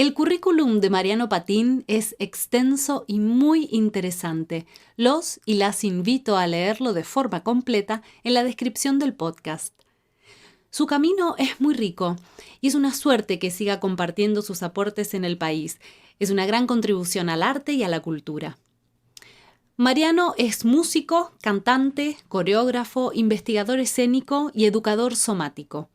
El currículum de Mariano Patín es extenso y muy interesante. Los y las invito a leerlo de forma completa en la descripción del podcast. Su camino es muy rico y es una suerte que siga compartiendo sus aportes en el país. Es una gran contribución al arte y a la cultura. Mariano es músico, cantante, coreógrafo, investigador escénico y educador somático.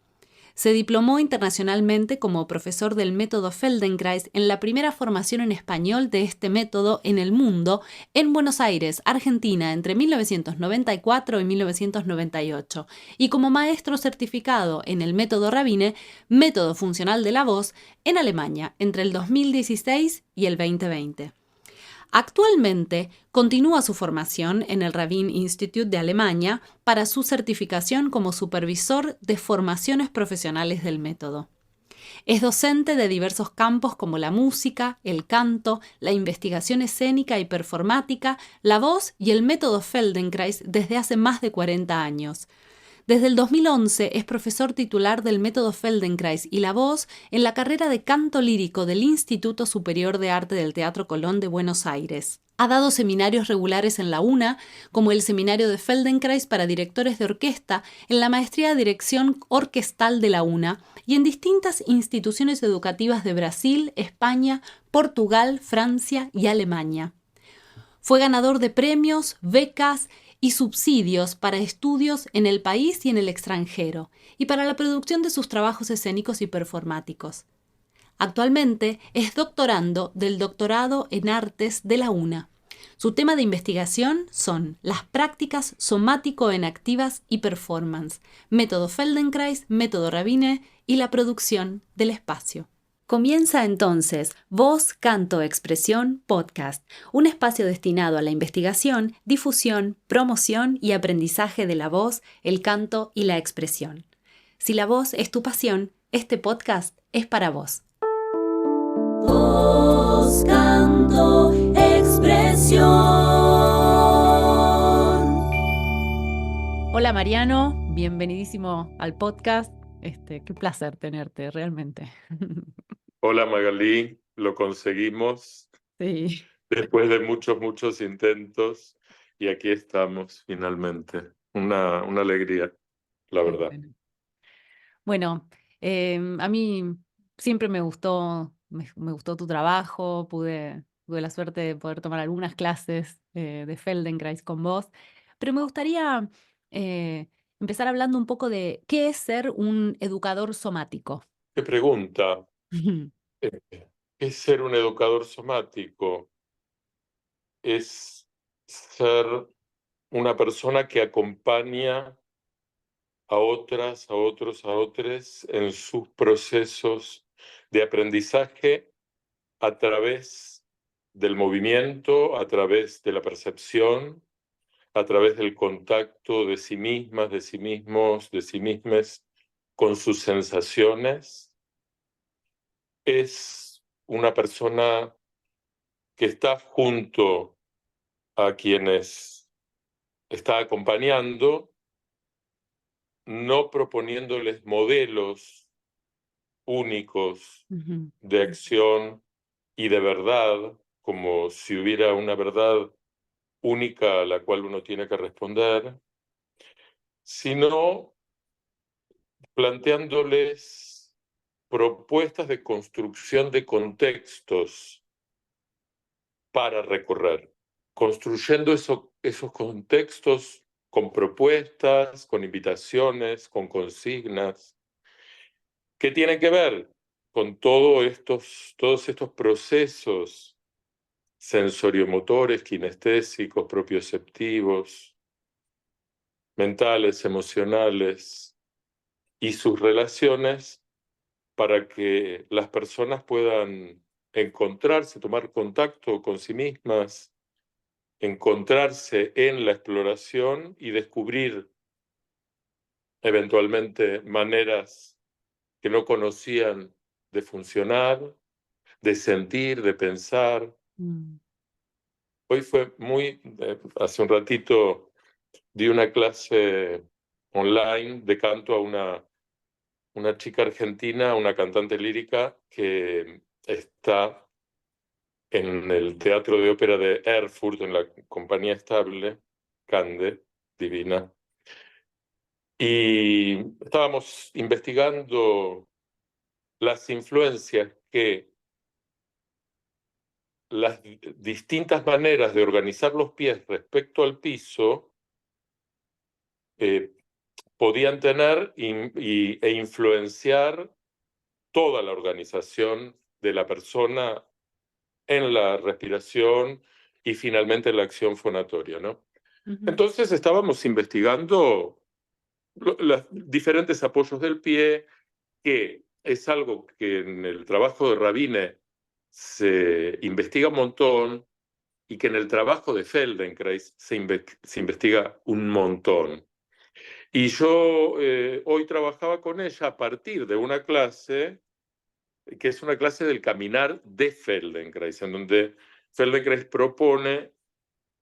Se diplomó internacionalmente como profesor del método Feldenkrais en la primera formación en español de este método en el mundo en Buenos Aires, Argentina, entre 1994 y 1998, y como maestro certificado en el método Rabine, método funcional de la voz, en Alemania, entre el 2016 y el 2020. Actualmente continúa su formación en el Rabin Institute de Alemania para su certificación como supervisor de formaciones profesionales del método. Es docente de diversos campos como la música, el canto, la investigación escénica y performática, la voz y el método Feldenkrais desde hace más de 40 años. Desde el 2011 es profesor titular del método Feldenkrais y la voz en la carrera de canto lírico del Instituto Superior de Arte del Teatro Colón de Buenos Aires. Ha dado seminarios regulares en la UNA, como el seminario de Feldenkrais para directores de orquesta en la maestría de dirección orquestal de la UNA y en distintas instituciones educativas de Brasil, España, Portugal, Francia y Alemania. Fue ganador de premios, becas y subsidios para estudios en el país y en el extranjero, y para la producción de sus trabajos escénicos y performáticos. Actualmente es doctorando del Doctorado en Artes de la UNA. Su tema de investigación son las prácticas somático-enactivas y performance, método Feldenkrais, método Rabine y la producción del espacio. Comienza entonces Voz, Canto, Expresión, Podcast, un espacio destinado a la investigación, difusión, promoción y aprendizaje de la voz, el canto y la expresión. Si la voz es tu pasión, este podcast es para vos. Voz, canto, expresión. Hola Mariano, bienvenidísimo al podcast. Qué placer tenerte, realmente. Hola Magalí, lo conseguimos Sí. después de muchos intentos y aquí estamos finalmente. Una alegría, la Qué verdad. bueno. Bueno, a mí siempre me gustó tu trabajo, tuve la suerte de poder tomar algunas clases de Feldenkrais con vos, pero me gustaría eh, empezar hablando un poco de qué es ser un educador somático. ¿Qué pregunta? Eh, ¿Qué es ser un educador somático? Es ser una persona que acompaña a otras, a otros, a otros en sus procesos de aprendizaje a través del movimiento, a través de la percepción, a través del contacto de sí mismas, de sí mismos, de sí mismas con sus sensaciones. Es una persona que está junto a quienes está acompañando, no proponiéndoles modelos únicos Ujú. de acción y de verdad, como si hubiera una verdad única a la cual uno tiene que responder, sino planteándoles propuestas de construcción de contextos para recorrer, construyendo esos contextos con propuestas, con invitaciones, con consignas, que tienen que ver con todos estos procesos sensoriomotores, kinestésicos, propioceptivos, mentales, emocionales y sus relaciones para que las personas puedan encontrarse, tomar contacto con sí mismas, encontrarse en la exploración y descubrir eventualmente maneras que no conocían de funcionar, de sentir, de pensar. Mm. Hoy fue hace un ratito di una clase online de canto a una chica argentina, una cantante lírica que está en el Teatro de Ópera de Erfurt, en la compañía estable, Cande, divina. Y estábamos investigando las influencias que las distintas maneras de organizar los pies respecto al piso podían tener e influenciar toda la organización de la persona en la respiración y finalmente en la acción fonatoria, ¿no? Entonces estábamos investigando los diferentes apoyos del pie, que es algo que en el trabajo de Rabine se investiga un montón y que en el trabajo de Feldenkrais se investiga un montón. Y yo hoy trabajaba con ella a partir de una clase que es una clase del caminar de Feldenkrais, en donde Feldenkrais propone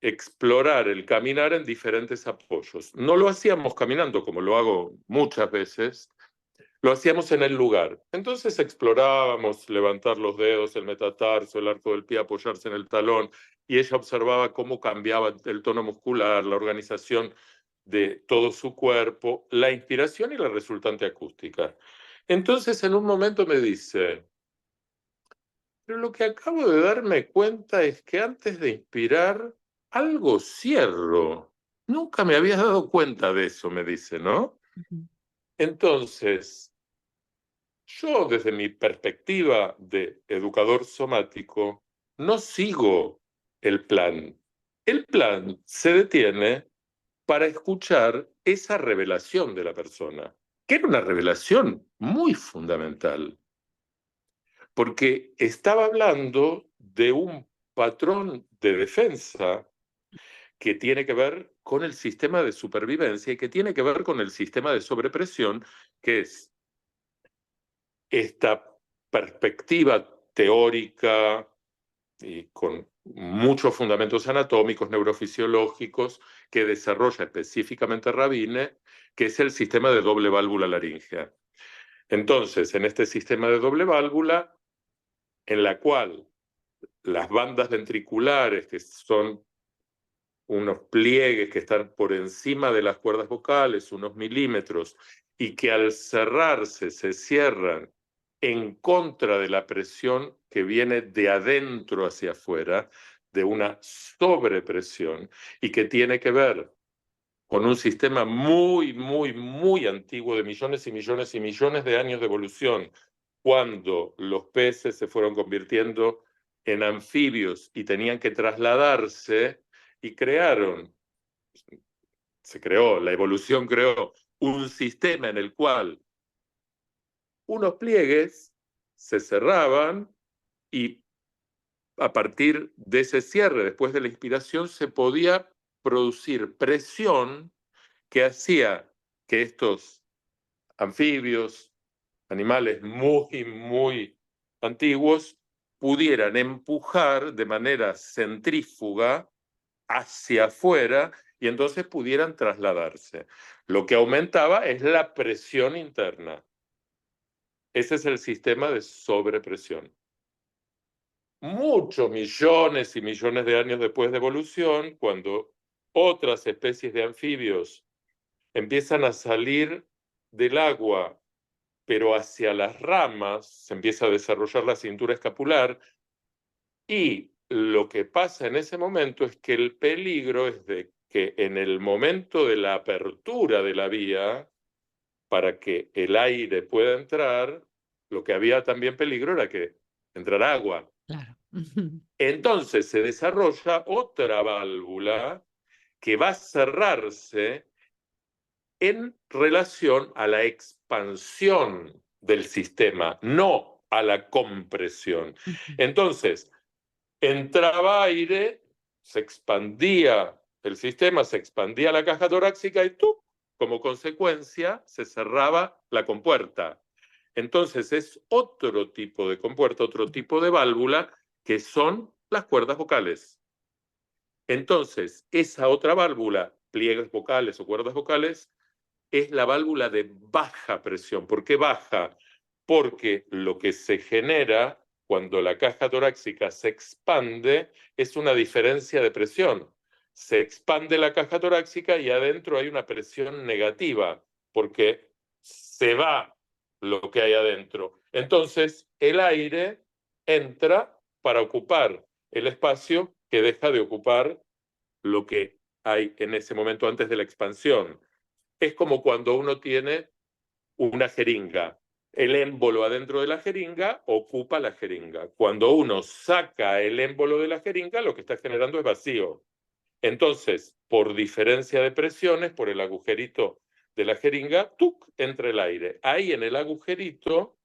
explorar el caminar en diferentes apoyos. No lo hacíamos caminando, como lo hago muchas veces, lo hacíamos en el lugar. Entonces explorábamos levantar los dedos, el metatarso, el arco del pie, apoyarse en el talón, y ella observaba cómo cambiaba el tono muscular, la organización de todo su cuerpo, la inspiración y la resultante acústica. Entonces en un momento me dice, pero lo que acabo de darme cuenta es que antes de inspirar, algo cierro. Nunca me había dado cuenta de eso, me dice, ¿no? Entonces, yo desde mi perspectiva de educador somático, no sigo el plan. El plan se detiene para escuchar esa revelación de la persona, que era una revelación muy fundamental, porque estaba hablando de un patrón de defensa que tiene que ver con el sistema de supervivencia y que tiene que ver con el sistema de sobrepresión, que es esta perspectiva teórica y con muchos fundamentos anatómicos, neurofisiológicos, que desarrolla específicamente Rabine, que es el sistema de doble válvula laríngea. Entonces, en este sistema de doble válvula, en la cual las bandas ventriculares, que son unos pliegues que están por encima de las cuerdas vocales, unos milímetros, y que al cerrarse se cierran en contra de la presión que viene de adentro hacia afuera, de una sobrepresión, y que tiene que ver con un sistema muy, muy, muy antiguo de millones y millones y millones de años de evolución, cuando los peces se fueron convirtiendo en anfibios y tenían que trasladarse y la evolución creó un sistema en el cual unos pliegues se cerraban y a partir de ese cierre, después de la inspiración, se podía producir presión que hacía que estos anfibios, animales muy, muy antiguos, pudieran empujar de manera centrífuga hacia afuera y entonces pudieran trasladarse. Lo que aumentaba es la presión interna. Ese es el sistema de sobrepresión. Muchos millones y millones de años después de evolución, cuando otras especies de anfibios empiezan a salir del agua, pero hacia las ramas, se empieza a desarrollar la cintura escapular, y lo que pasa en ese momento es que el peligro es de que en el momento de la apertura de la vía, para que el aire pueda entrar, lo que había también peligro era que entrara agua. Claro. Entonces se desarrolla otra válvula que va a cerrarse en relación a la expansión del sistema, no a la compresión. Entonces, entraba aire, se expandía el sistema, se expandía la caja torácica y ¡tú! Como consecuencia se cerraba la compuerta. Entonces es otro tipo de compuerta, otro tipo de válvula, que son las cuerdas vocales. Entonces, esa otra válvula, pliegues vocales o cuerdas vocales, es la válvula de baja presión. ¿Por qué baja? Porque lo que se genera cuando la caja torácica se expande, es una diferencia de presión. Se expande la caja torácica y adentro hay una presión negativa, porque se va lo que hay adentro. Entonces, el aire entra para ocupar el espacio que deja de ocupar lo que hay en ese momento antes de la expansión. Es como cuando uno tiene una jeringa. El émbolo adentro de la jeringa ocupa la jeringa. Cuando uno saca el émbolo de la jeringa, lo que está generando es vacío. Entonces, por diferencia de presiones, por el agujerito de la jeringa, ¡tuc!, entra el aire. Ahí en el agujerito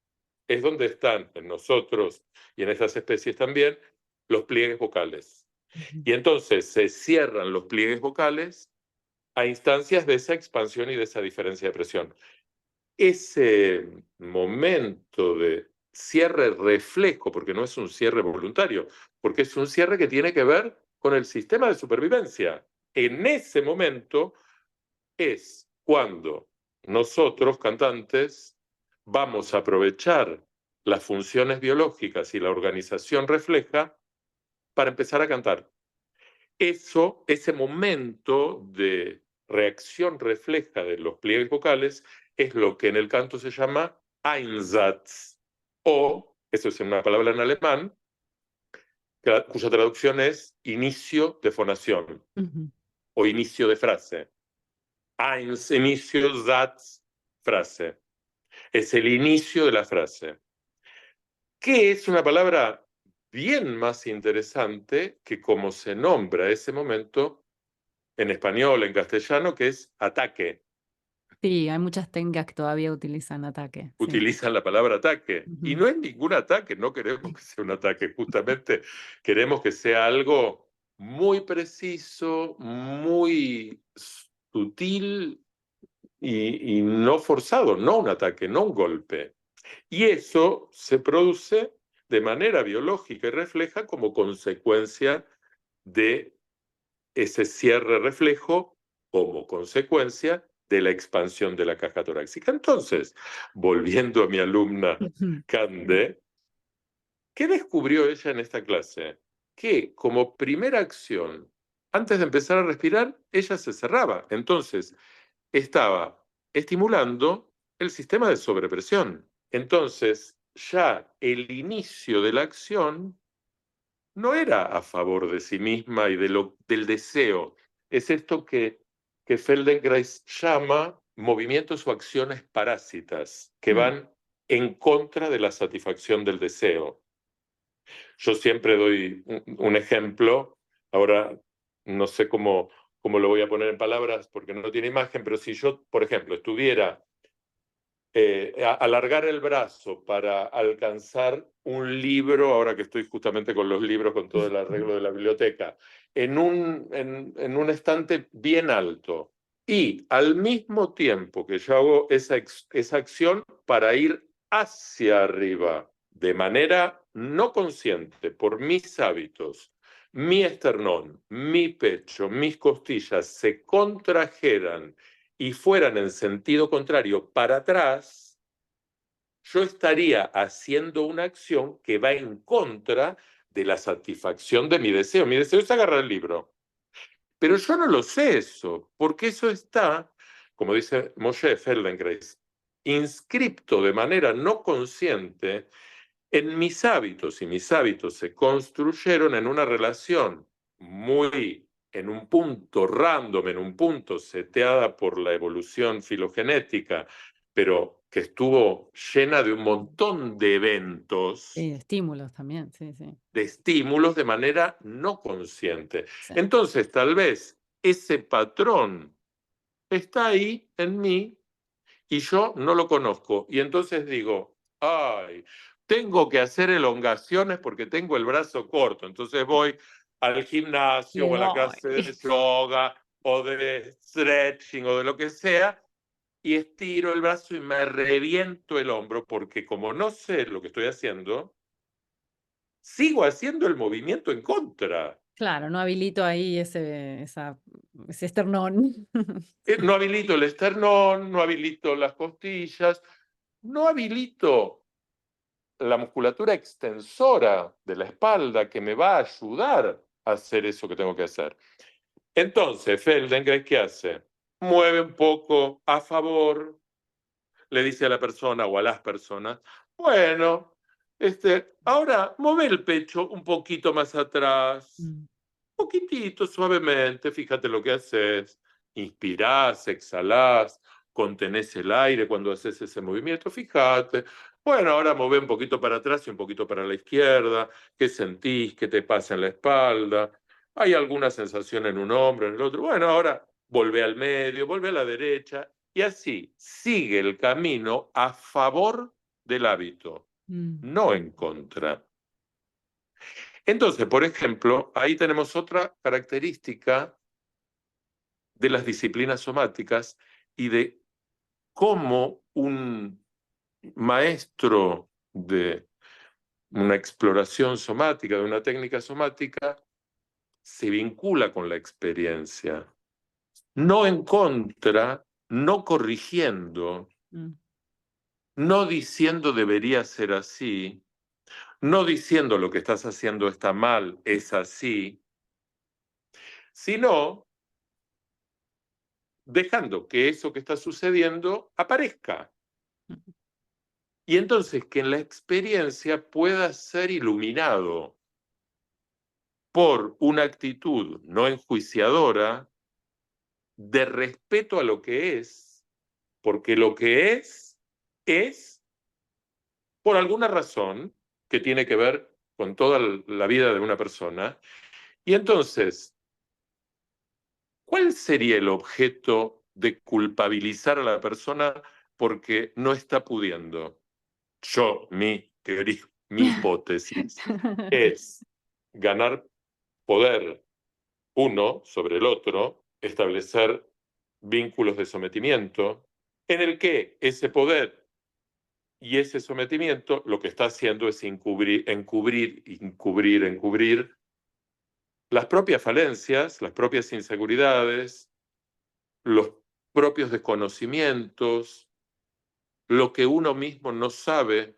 es donde están en nosotros y en esas especies también los pliegues vocales. Y entonces se cierran los pliegues vocales a instancias de esa expansión y de esa diferencia de presión. Ese momento de cierre reflejo, porque no es un cierre voluntario, porque es un cierre que tiene que ver con el sistema de supervivencia. En ese momento es cuando nosotros, cantantes, vamos a aprovechar las funciones biológicas y la organización refleja para empezar a cantar. Ese momento de reacción refleja de los pliegues vocales es lo que en el canto se llama Einsatz, o, eso es una palabra en alemán, cuya traducción es inicio de fonación o inicio de frase. Eins, inicio, Satz, frase. Es el inicio de la frase. Que es una palabra bien más interesante que como se nombra ese momento en español, en castellano, que es ataque. Sí, hay muchas técnicas que todavía utilizan ataque. Sí. Utilizan la palabra ataque. Y no es ningún ataque, no queremos que sea un ataque, justamente queremos que sea algo muy preciso, muy sutil y no forzado, no un ataque, no un golpe. Y eso se produce de manera biológica y refleja como consecuencia de ese cierre reflejo, como consecuencia de la expansión de la caja torácica. Entonces, volviendo a mi alumna Cande, ¿qué descubrió ella en esta clase? Que como primera acción, antes de empezar a respirar, ella se cerraba. Entonces, estaba estimulando el sistema de sobrepresión. Entonces, ya el inicio de la acción no era a favor de sí misma y del deseo. Es esto que Feldenkrais llama movimientos o acciones parásitas, que van en contra de la satisfacción del deseo. Yo siempre doy un ejemplo, ahora no sé cómo lo voy a poner en palabras porque no tiene imagen, pero si yo, por ejemplo, estuviera alargar el brazo para alcanzar un libro, ahora que estoy justamente con los libros, con todo el arreglo de la biblioteca, en un estante bien alto, y al mismo tiempo que yo hago esa acción para ir hacia arriba, de manera no consciente, por mis hábitos, mi esternón, mi pecho, mis costillas se contrajeran y fueran en sentido contrario para atrás, yo estaría haciendo una acción que va en contra de la satisfacción de mi deseo. Mi deseo es agarrar el libro. Pero yo no lo sé eso, porque eso está, como dice Moshe Feldenkrais, inscripto de manera no consciente en mis hábitos, y mis hábitos se construyeron en una relación muy en un punto random, en un punto seteada por la evolución filogenética, pero que estuvo llena de un montón de eventos. Sí, estímulos también, sí, sí. De estímulos de manera no consciente. Sí. Entonces, tal vez ese patrón está ahí en mí y yo no lo conozco. Y entonces digo, ay, tengo que hacer elongaciones porque tengo el brazo corto. Entonces voy al gimnasio o a la clase de yoga o de stretching o de lo que sea y estiro el brazo y me reviento el hombro porque como no sé lo que estoy haciendo, sigo haciendo el movimiento en contra. Claro, no habilito ahí ese esternón. No habilito el esternón, no habilito las costillas, no habilito la musculatura extensora de la espalda que me va a ayudar a hacer eso que tengo que hacer. Entonces, Feldenkrais, ¿qué hace? Mueve un poco a favor, le dice a la persona o a las personas, bueno, ahora mueve el pecho un poquito más atrás, poquitito, suavemente, fíjate lo que haces, inspirás, exhalás, contenés el aire cuando haces ese movimiento, fíjate. Bueno, ahora mueve un poquito para atrás y un poquito para la izquierda, ¿qué sentís? ¿Qué te pasa en la espalda? ¿Hay alguna sensación en un hombro, en el otro? Bueno, ahora volvé al medio, volvé a la derecha, y así sigue el camino a favor del hábito, no en contra. Entonces, por ejemplo, ahí tenemos otra característica de las disciplinas somáticas y de cómo un maestro de una exploración somática, de una técnica somática, se vincula con la experiencia, no en contra, no corrigiendo, no diciendo debería ser así, no diciendo lo que estás haciendo está mal, es así, sino dejando que eso que está sucediendo aparezca. Y entonces que en la experiencia pueda ser iluminado por una actitud no enjuiciadora de respeto a lo que es, porque lo que es por alguna razón que tiene que ver con toda la vida de una persona. Y entonces, ¿cuál sería el objeto de culpabilizar a la persona porque no está pudiendo? Mi teoría, mi hipótesis, es ganar poder uno sobre el otro, establecer vínculos de sometimiento, en el que ese poder y ese sometimiento lo que está haciendo es encubrir las propias falencias, las propias inseguridades, los propios desconocimientos, lo que uno mismo no sabe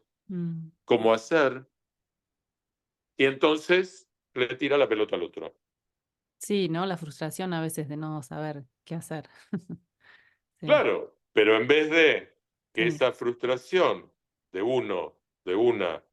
cómo hacer, y entonces le tira la pelota al otro. Sí, ¿no? La frustración a veces de no saber qué hacer. Sí, Claro, pero en vez de que sí. esa frustración de uno, de una,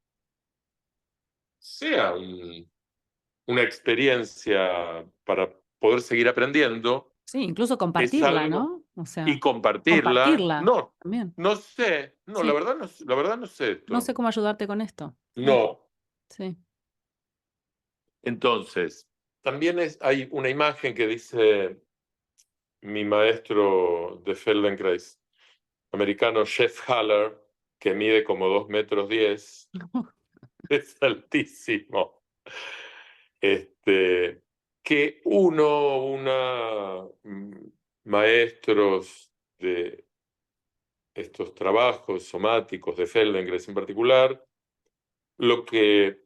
sea una experiencia para poder seguir aprendiendo, Sí, incluso es compartirla, algo, ¿no? O y sea, compartirla, compartirla no, también. no sé, no, Sí, la verdad no sé no sé esto. cómo ayudarte con esto. Sí, No. sí. Entonces, también hay una imagen que dice mi maestro de Feldenkrais, americano Jeff Haller, que mide como 2,10 metros, es altísimo. Que maestros de estos trabajos somáticos de Feldenkrais en particular, lo que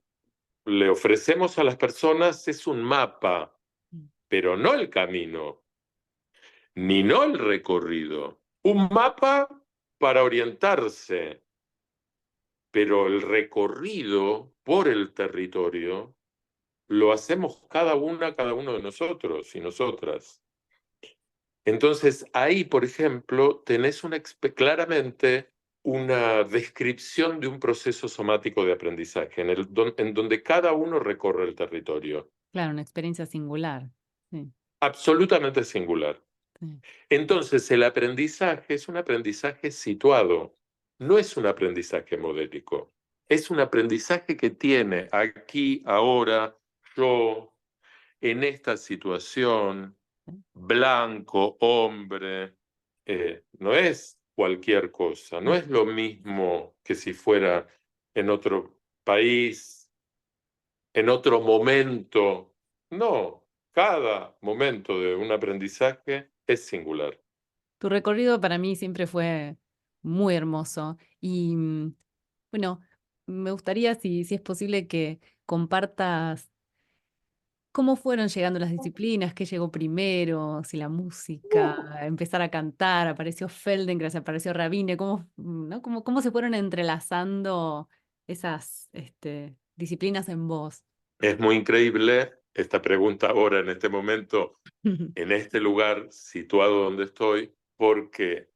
le ofrecemos a las personas es un mapa, pero no el camino, ni no el recorrido. Un mapa para orientarse, pero el recorrido por el territorio lo hacemos cada uno de nosotros y nosotras. Entonces, ahí, por ejemplo, tenés claramente una descripción de un proceso somático de aprendizaje en donde cada uno recorre el territorio. Claro, una experiencia singular. Sí, Absolutamente singular. sí. Entonces, el aprendizaje es un aprendizaje situado, no es un aprendizaje modélico. Es un aprendizaje que tiene aquí, ahora, yo, en esta situación, blanco, hombre, no es cualquier cosa, no es lo mismo que si fuera en otro país, en otro momento. No, cada momento de un aprendizaje es singular. Tu recorrido para mí siempre fue muy hermoso y, bueno, me gustaría, si es posible, que compartas cómo fueron llegando las disciplinas, qué llegó primero, si la música, empezar a cantar, apareció Feldenkrais, apareció Rabine, cómo, ¿no? Cómo se fueron entrelazando esas disciplinas en vos? Es muy increíble esta pregunta ahora, en este momento, en este lugar situado donde estoy, porque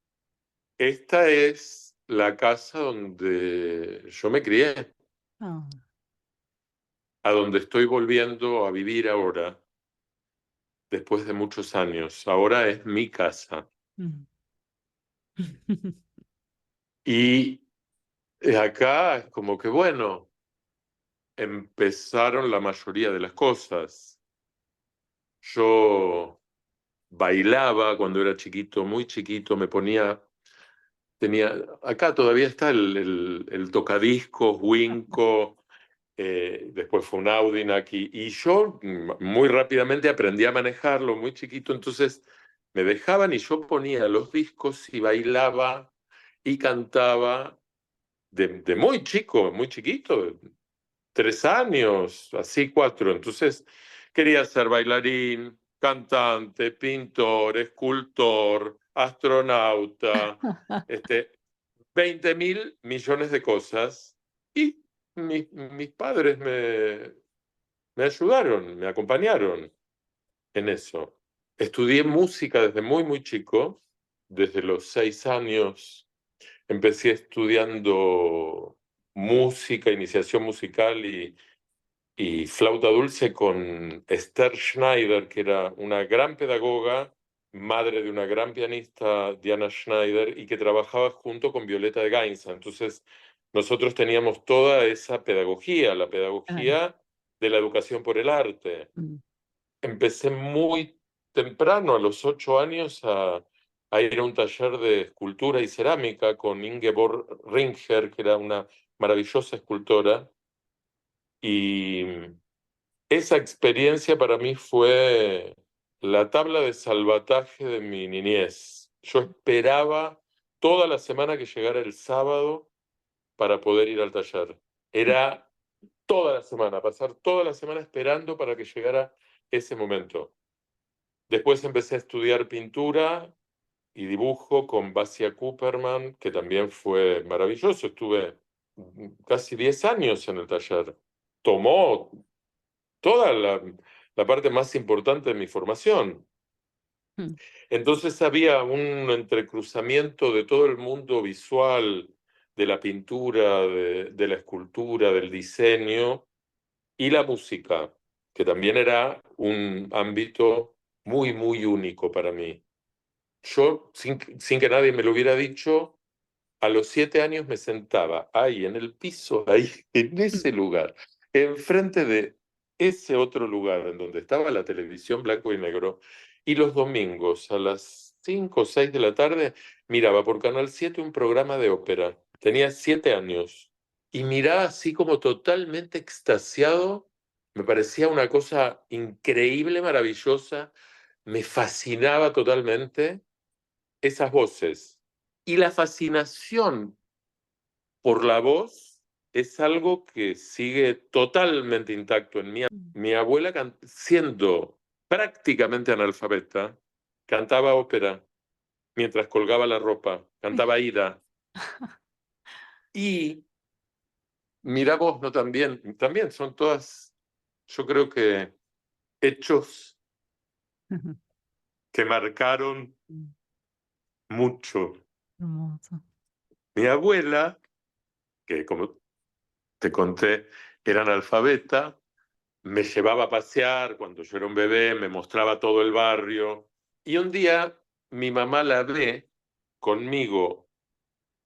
esta es la casa donde yo me crié, Ah, a donde estoy volviendo a vivir ahora, después de muchos años. Ahora es mi casa. mm. Y acá es como que, bueno, empezaron la mayoría de las cosas. Yo bailaba cuando era chiquito, muy chiquito, acá todavía está el tocadiscos, Winco, después fue un Audinac, y yo muy rápidamente aprendí a manejarlo, muy chiquito, entonces me dejaban y yo ponía los discos y bailaba y cantaba de muy chico, muy chiquito, 3 años, así 4. Entonces quería ser bailarín, cantante, pintor, escultor, astronauta, este, 20.000 millones de cosas. Y mis padres me ayudaron, me acompañaron en eso. Estudié música desde muy, muy chico. Desde los 6 años empecé estudiando música, iniciación musical y flauta dulce con Esther Schneider, que era una gran pedagoga, madre de una gran pianista, Diana Schneider, y que trabajaba junto con Violeta de Gainza. Entonces, nosotros teníamos toda esa pedagogía, la Claro. pedagogía de la educación por el arte. Mm. Empecé muy temprano, a los 8 años, a ir a un taller de escultura y cerámica con Ingeborg Ringer, que era una maravillosa escultora. Y esa experiencia para mí fue la tabla de salvataje de mi niñez. Yo esperaba toda la semana que llegara el sábado para poder ir al taller. Era toda la semana, pasar toda la semana esperando para que llegara ese momento. Después empecé a estudiar pintura y dibujo con Basia Cooperman, que también fue maravilloso. Estuve casi 10 años en el taller. Tomó toda la parte más importante de mi formación. Mm. Entonces había un entrecruzamiento de todo el mundo visual, de la pintura, de la escultura, del diseño y la música, que también era un ámbito muy, muy único para mí. Yo, sin que nadie me lo hubiera dicho, a los 7 años me sentaba ahí en el piso, ahí en ese lugar, enfrente de ese otro lugar en donde estaba la televisión blanco y negro, y los domingos a las 5 o 6 de la tarde miraba por Canal 7 un programa de ópera. Tenía 7 años y miraba así como totalmente extasiado. Me parecía una cosa increíble, maravillosa. Me fascinaba totalmente esas voces. Y la fascinación por la voz es algo que sigue totalmente intacto en mí. Mm. Mi abuela, siendo prácticamente analfabeta, cantaba ópera mientras colgaba la ropa, cantaba Aida. Y mira vos, ¿no? También son todas, yo creo que hechos que marcaron Mm. mucho. Hermoso. Mi abuela, que como te conté, era analfabeta, me llevaba a pasear cuando yo era un bebé, me mostraba todo el barrio. Y un día mi mamá la ve conmigo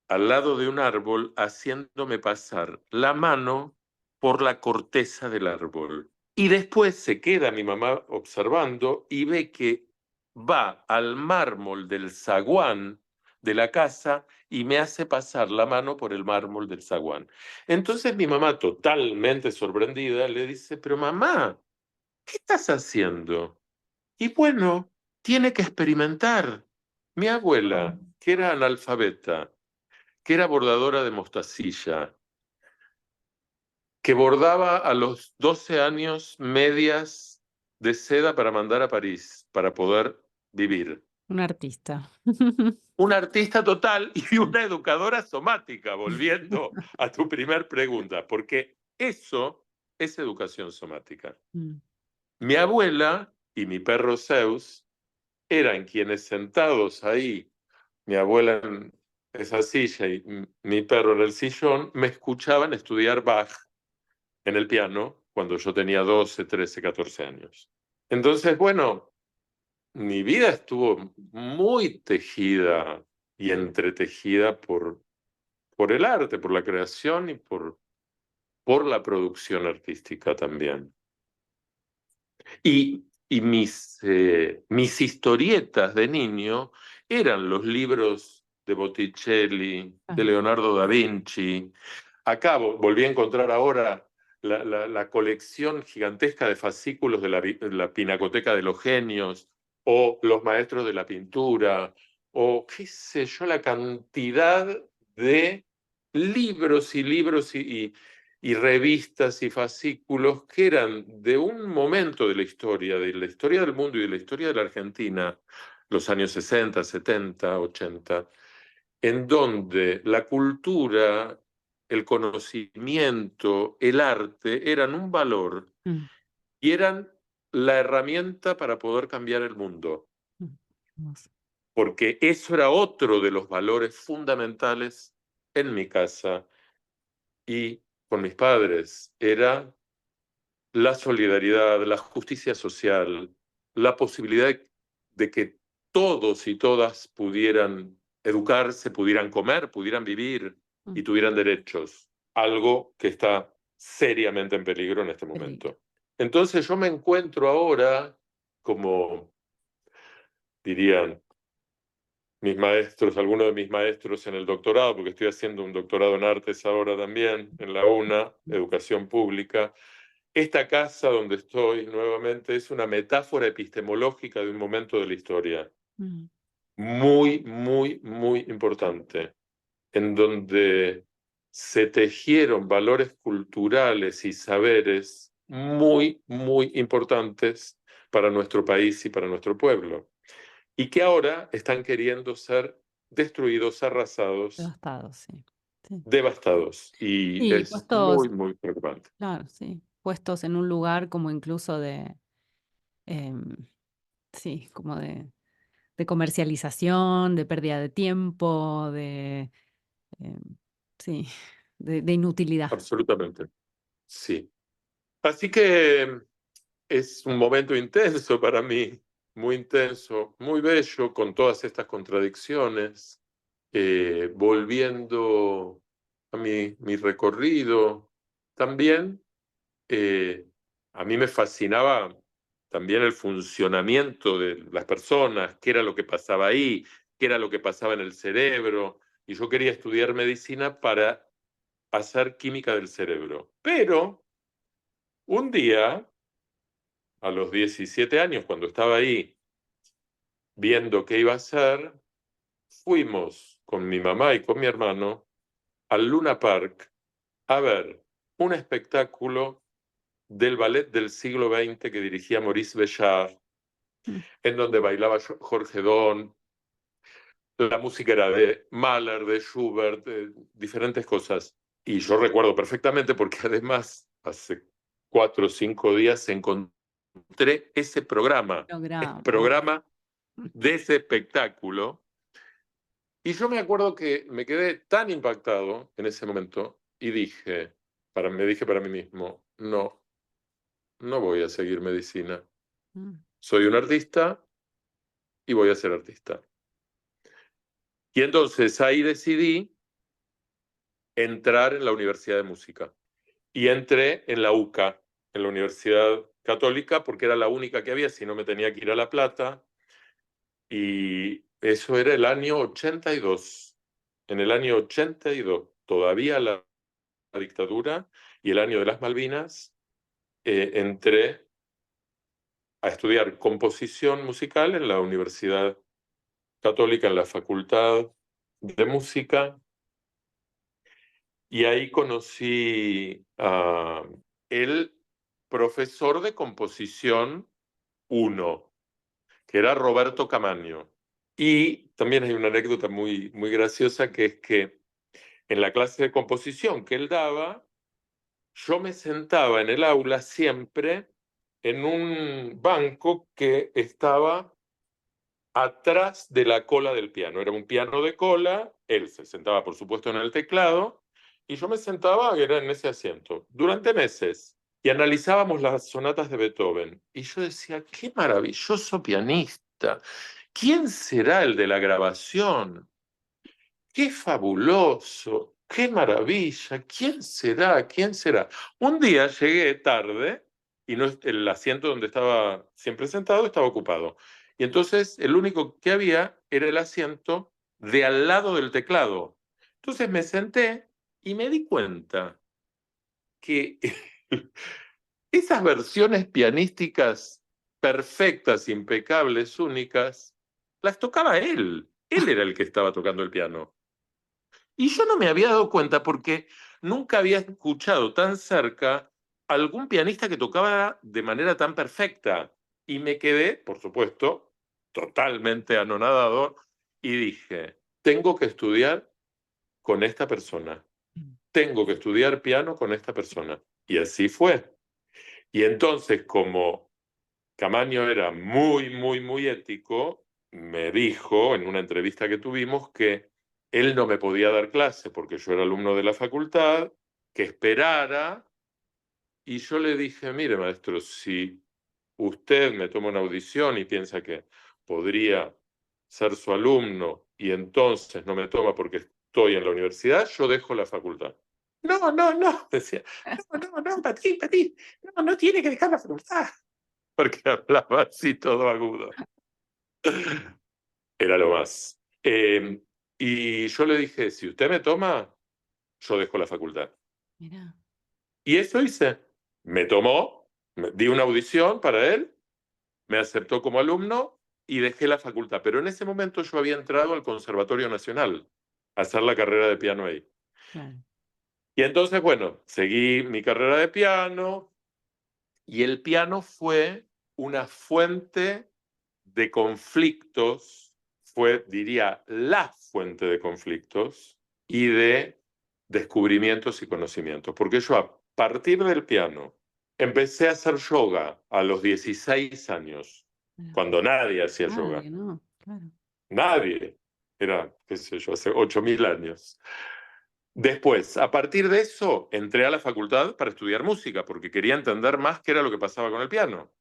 al lado de un árbol haciéndome pasar la mano por la corteza del árbol. Y después se queda mi mamá observando y ve que va al mármol del zaguán de la casa y me hace pasar la mano por el mármol del zaguán. Entonces mi mamá, totalmente sorprendida, le dice, pero mamá, ¿qué estás haciendo? Y bueno, tiene que experimentar. Mi Oh. abuela, que era analfabeta, que era bordadora de mostacilla, que bordaba a los 12 años medias de seda para mandar a París, para poder vivir. Un artista. Un artista total y una educadora somática, volviendo a tu primer pregunta, porque eso es educación somática. Mi abuela y mi perro Zeus eran quienes sentados ahí, mi abuela en esa silla y mi perro en el sillón, me escuchaban estudiar Bach en el piano cuando yo tenía 12, 13, 14 años. Entonces, bueno, mi vida estuvo muy tejida y entretejida por el arte, por la creación y por la producción artística también. Y mis historietas de niño eran los libros de Botticelli, de Leonardo da Vinci. Acá volví a encontrar ahora la colección gigantesca de fascículos de la Pinacoteca de los Genios, o Los Maestros de la Pintura, o qué sé yo, la cantidad de libros y libros y revistas y fascículos que eran de un momento de la historia del mundo y de la historia de la Argentina, los años 60, 70, 80, en donde la cultura, el conocimiento, el arte eran un valor y eran la herramienta para poder cambiar el mundo. Porque eso era otro de los valores fundamentales en mi casa y con mis padres. Era la solidaridad, la justicia social, la posibilidad de que todos y todas pudieran educarse, pudieran comer, pudieran vivir y tuvieran derechos, algo que está seriamente en peligro en este momento. Entonces yo me encuentro ahora, como dirían mis maestros, algunos de mis maestros en el doctorado, porque estoy haciendo un doctorado en artes ahora también, en la UNA, educación pública. Esta casa donde estoy nuevamente es una metáfora epistemológica de un momento de la historia muy, muy, muy importante, en donde se tejieron valores culturales y saberes muy, muy importantes para nuestro país y para nuestro pueblo, y que ahora están queriendo ser destruidos, arrasados, Devastados, sí. devastados, y Sí, es puestos, muy, muy preocupante. claro, sí, puestos en un lugar como incluso de, em, sí, como de comercialización, de pérdida de tiempo, em, sí, de inutilidad. Absolutamente, sí. Así que es un momento intenso para mí, muy intenso, muy bello, con todas estas contradicciones, volviendo a mi recorrido. También a mí me fascinaba también el funcionamiento de las personas, qué era lo que pasaba ahí, qué era lo que pasaba en el cerebro, y yo quería estudiar medicina para hacer química del cerebro. Pero un día, a los 17 años, cuando estaba ahí viendo qué iba a hacer, fuimos con mi mamá y con mi hermano al Luna Park a ver un espectáculo del ballet del siglo XX que dirigía Maurice Béjart, en donde bailaba Jorge Don, la música era de Mahler, de Schubert, de diferentes cosas. Y yo recuerdo perfectamente porque además hace 4 o 5 días encontré ese programa, el Programa. programa de ese espectáculo. Y yo me acuerdo que me quedé tan impactado en ese momento y me dije para mí mismo, no, no voy a seguir medicina. Soy un artista y voy a ser artista. Y entonces ahí decidí entrar en la Universidad de Música. Y entré en la UCA, en la Universidad Católica, porque era la única que había, si no me tenía que ir a La Plata. Y eso era el año 82. En el año 82, todavía la dictadura y el año de las Malvinas, entré a estudiar composición musical en la Universidad Católica, en la Facultad de Música, y ahí conocí a el profesor de composición uno, que era Roberto Camaño. Y también hay una anécdota muy, muy graciosa, que es que en la clase de composición que él daba, yo me sentaba en el aula siempre en un banco que estaba atrás de la cola del piano. Era un piano de cola, él se sentaba, por supuesto, en el teclado, y yo me sentaba, era en ese asiento, durante meses, y analizábamos las sonatas de Beethoven. Y yo decía, qué maravilloso pianista. ¿Quién será el de la grabación? Qué fabuloso, qué maravilla. ¿Quién será? ¿Quién será? Un día llegué tarde y no, el asiento donde estaba siempre sentado estaba ocupado. Y entonces el único que había era el asiento de al lado del teclado. Entonces me senté y me di cuenta que esas versiones pianísticas perfectas, impecables, únicas, las tocaba él. Él era el que estaba tocando el piano. Y yo no me había dado cuenta porque nunca había escuchado tan cerca algún pianista que tocaba de manera tan perfecta. Y me quedé, por supuesto, totalmente anonadado y dije, tengo que estudiar con esta persona. Tengo que estudiar piano con esta persona. Y así fue. Y entonces, como Camaño era muy, muy, muy ético, me dijo en una entrevista que tuvimos que él no me podía dar clase porque yo era alumno de la facultad, que esperara, y yo le dije, mire maestro, si usted me toma una audición y piensa que podría ser su alumno y entonces no me toma porque estoy en la universidad, yo dejo la facultad. No, no, no, decía, no, no, no, Patín, Patín, no, no tiene que dejar la facultad, porque hablaba así todo agudo. Era lo más. Y yo le dije, si usted me toma, yo dejo la facultad. Mirá. Y eso hice. Me tomó, di una audición para él, me aceptó como alumno y dejé la facultad. Pero en ese momento yo había entrado al Conservatorio Nacional a hacer la carrera de piano ahí. Claro. Y entonces, bueno, seguí mi carrera de piano y el piano fue una fuente de conflictos, fue, diría, la fuente de conflictos y de descubrimientos y conocimientos. Porque yo a partir del piano empecé a hacer yoga a los 16 años, Mirá. cuando nadie hacía yoga. Nadie, ¿no? Claro. Nadie. Era, qué sé yo, hace 8.000 años. Después, a partir de eso, entré a la facultad para estudiar música, porque quería entender más qué era lo que pasaba con el piano.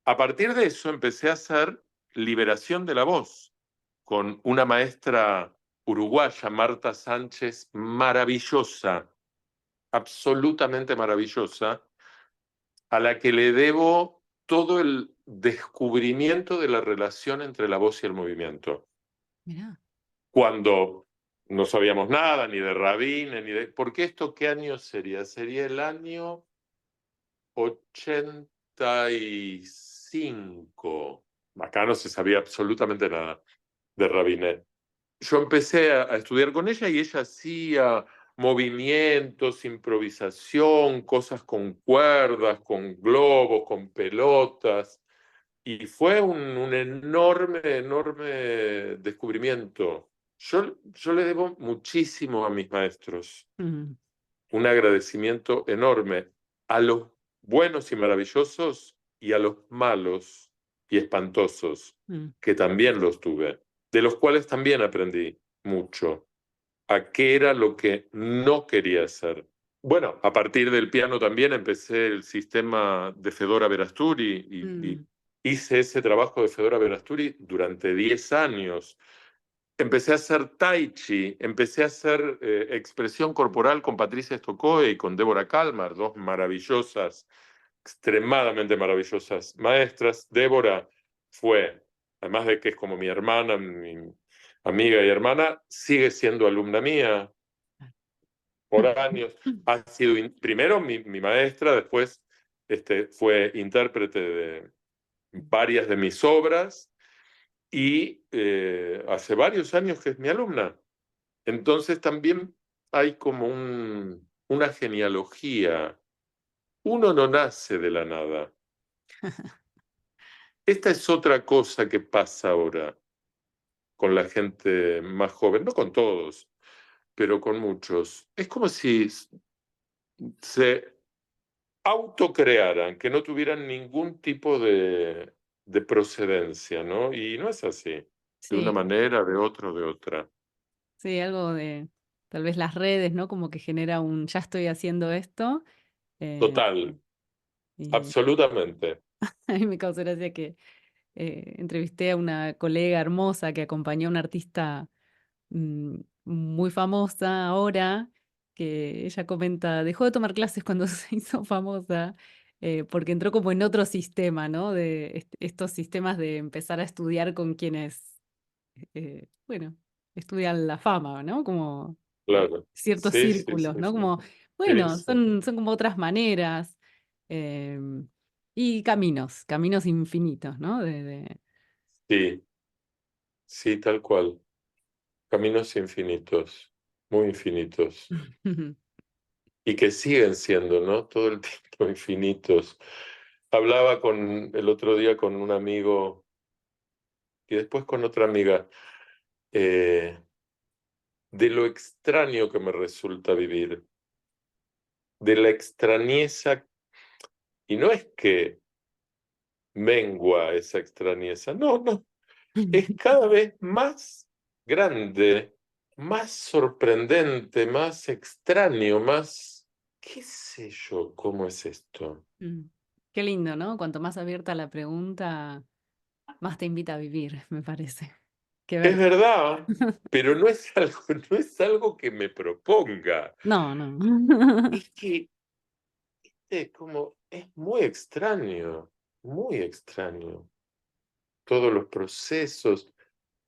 A partir de eso empecé a hacer liberación de la voz con una maestra uruguaya, Marta Sánchez, maravillosa, absolutamente maravillosa, a la que le debo todo el descubrimiento de la relación entre la voz y el movimiento. Mirá. Cuando no sabíamos nada, ni de Rabine, ni de... ¿Porque esto qué año sería? Sería el año 85. Acá no se sabía absolutamente nada de Rabinet. Yo empecé a estudiar con ella y ella hacía movimientos, improvisación, cosas con cuerdas, con globos, con pelotas. Y fue un enorme, enorme descubrimiento. Yo le debo muchísimo a mis maestros, Mm, un agradecimiento enorme a los buenos y maravillosos y a los malos y espantosos, mm. que también los tuve, de los cuales también aprendí mucho, a qué era lo que no quería hacer. Bueno, a partir del piano también empecé el sistema de Fedora Verasturi y Mm. hice ese trabajo de Fedora Verasturi durante 10 años. Empecé a hacer tai chi, empecé a hacer expresión corporal con Patricia Stokoe y con Débora Kalmar, dos maravillosas, extremadamente maravillosas maestras. Débora fue, además de que es como mi hermana, mi amiga y hermana, sigue siendo alumna mía por años. Ha sido primero mi maestra, después fue intérprete de varias de mis obras y hace varios años que es mi alumna. Entonces también hay como una genealogía. Uno no nace de la nada. Esta es otra cosa que pasa ahora. con la gente más joven, no con todos, pero con muchos. Es como si se autocrearan, que no tuvieran ningún tipo de procedencia, ¿no? Y no es así, de una Sí, manera, de otra, de otra. sí, algo de tal vez las redes, ¿no? Como que genera un ya estoy haciendo esto. eh, Total, y absolutamente. a mí me causó gracia que entrevisté a una colega hermosa que acompañó a una artista muy famosa ahora, que ella comenta, dejó de tomar clases cuando se hizo famosa, porque entró como en otro sistema, ¿no? De estos sistemas de empezar a estudiar con quienes, bueno, estudian la fama, ¿no? Como Claro. ciertos Sí, sí, círculos, sí, ¿no? sí. Como, Sí, bueno, sí. son como otras maneras. em, y caminos infinitos, ¿no? Sí, sí, tal cual. Caminos infinitos, muy infinitos. Y que siguen siendo, ¿no? Todo el tiempo infinitos. Hablaba el otro día con un amigo y después con otra amiga eh, de lo extraño que me resulta vivir, de la extrañeza. Y no es que mengua esa extrañeza, no, no, es cada vez más grande, más sorprendente, más extraño, más, qué sé yo, ¿cómo es esto? Mm. Qué lindo, ¿no? Cuanto más abierta la pregunta, más te invita a vivir, me parece. Que Es ver. verdad, pero no es algo, no es algo que me proponga. No, no. Es que como, es muy extraño, muy extraño. Todos los procesos,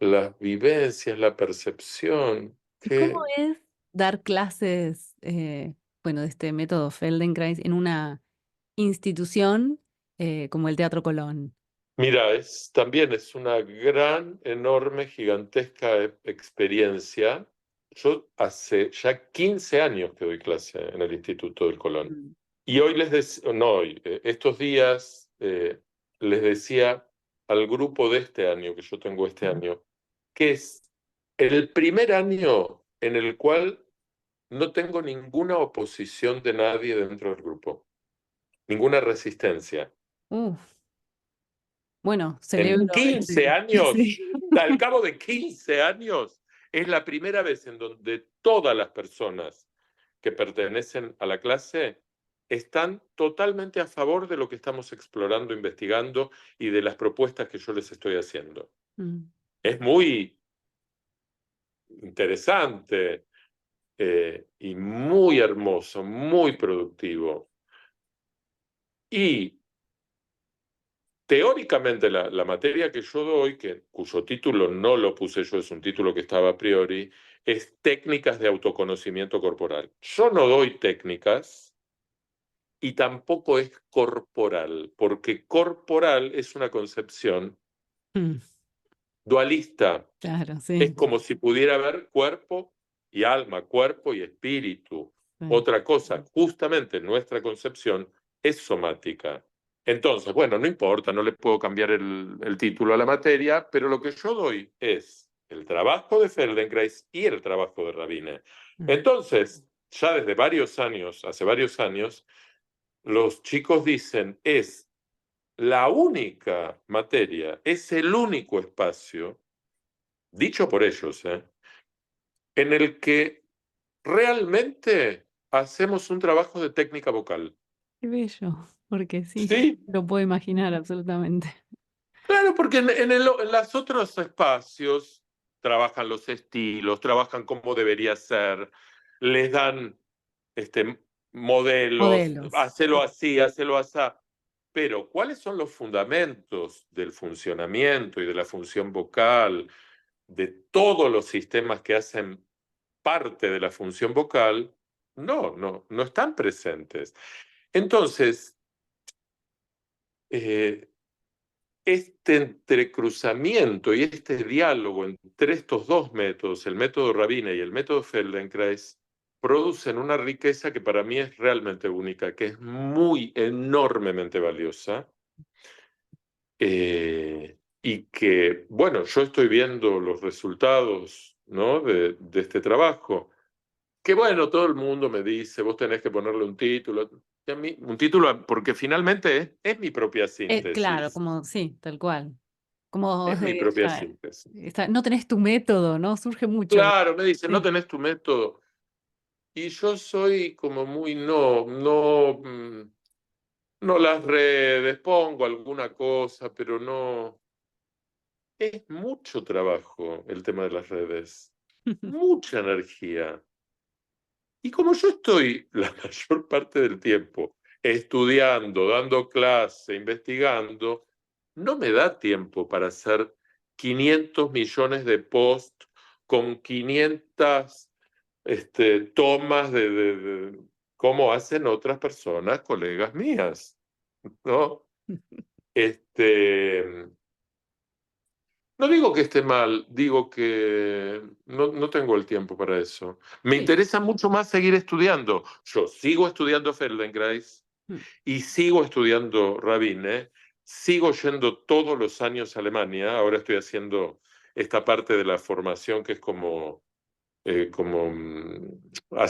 las vivencias, la percepción, ¿Y cómo que es dar clases, bueno, de este método Feldenkrais en una institución como el Teatro Colón? mira, también es una gran, enorme, gigantesca experiencia. Yo hace ya 15 años que doy clase en el Instituto del Colón. Mm. Y hoy no hoy, estos días les decía al grupo de este año, que yo tengo este año, que es el primer año en el cual no tengo ninguna oposición de nadie dentro del grupo, ninguna resistencia. Uf, bueno, En celebro 15 ese. años, Sí. al cabo de 15 años, es la primera vez en donde todas las personas que pertenecen a la clase están totalmente a favor de lo que estamos explorando, investigando y de las propuestas que yo les estoy haciendo. Mm. Es muy interesante y muy hermoso, muy productivo. Y teóricamente la materia que yo doy, cuyo título no lo puse yo, es un título que estaba a priori, es técnicas de autoconocimiento corporal. Yo no doy técnicas y tampoco es corporal, porque corporal es una concepción Mm. dualista. Claro, Es sí. como si pudiera haber cuerpo y alma, cuerpo y espíritu. Sí. Otra cosa, justamente nuestra concepción es somática. Entonces, bueno, no importa, no le puedo cambiar el título a la materia, pero lo que yo doy es el trabajo de Feldenkrais y el trabajo de Rabine. Mm. Entonces, ya desde varios años, hace varios años, los chicos dicen, es la única materia, es el único espacio, dicho por ellos, en el que realmente hacemos un trabajo de técnica vocal. Qué bello, porque sí, Sí, lo puedo imaginar absolutamente. claro, porque en los otros espacios trabajan los estilos, trabajan cómo debería ser, les dan modelos, Modelos. hacelo así. Pero, ¿cuáles son los fundamentos del funcionamiento y de la función vocal, de todos los sistemas que hacen parte de la función vocal? No, no, no están presentes. Entonces, eh, este entrecruzamiento y este diálogo entre estos dos métodos, el método Rabine y el método Feldenkrais, producen una riqueza que para mí es realmente única, que es muy enormemente valiosa. y que, bueno, yo estoy viendo los resultados, ¿no? de este trabajo. Que bueno, todo el mundo me dice, vos tenés que ponerle un título. Y a mí, un título, porque finalmente es mi propia Claro, síntesis. como sí, tal cual. Como Es mi propia síntesis. no tenés tu método, ¿no? Surge mucho. Claro, me dicen, no Sí. tenés tu método. Y yo soy como muy no, no, no las redes, pongo alguna cosa, pero no. Es mucho trabajo el tema de las redes. Mucha energía. Y como yo estoy la mayor parte del tiempo estudiando, dando clase, investigando, no me da tiempo para hacer 500 millones de posts con 500 tomas de cómo hacen otras personas, colegas mías, ¿no? Este, no digo que esté mal, digo que no tengo el tiempo para eso. Me Sí. interesa mucho más seguir estudiando. Yo sigo estudiando Feldenkrais Mm. y sigo estudiando Rabine, sigo yendo todos los años a Alemania. Ahora estoy haciendo esta parte de la formación que es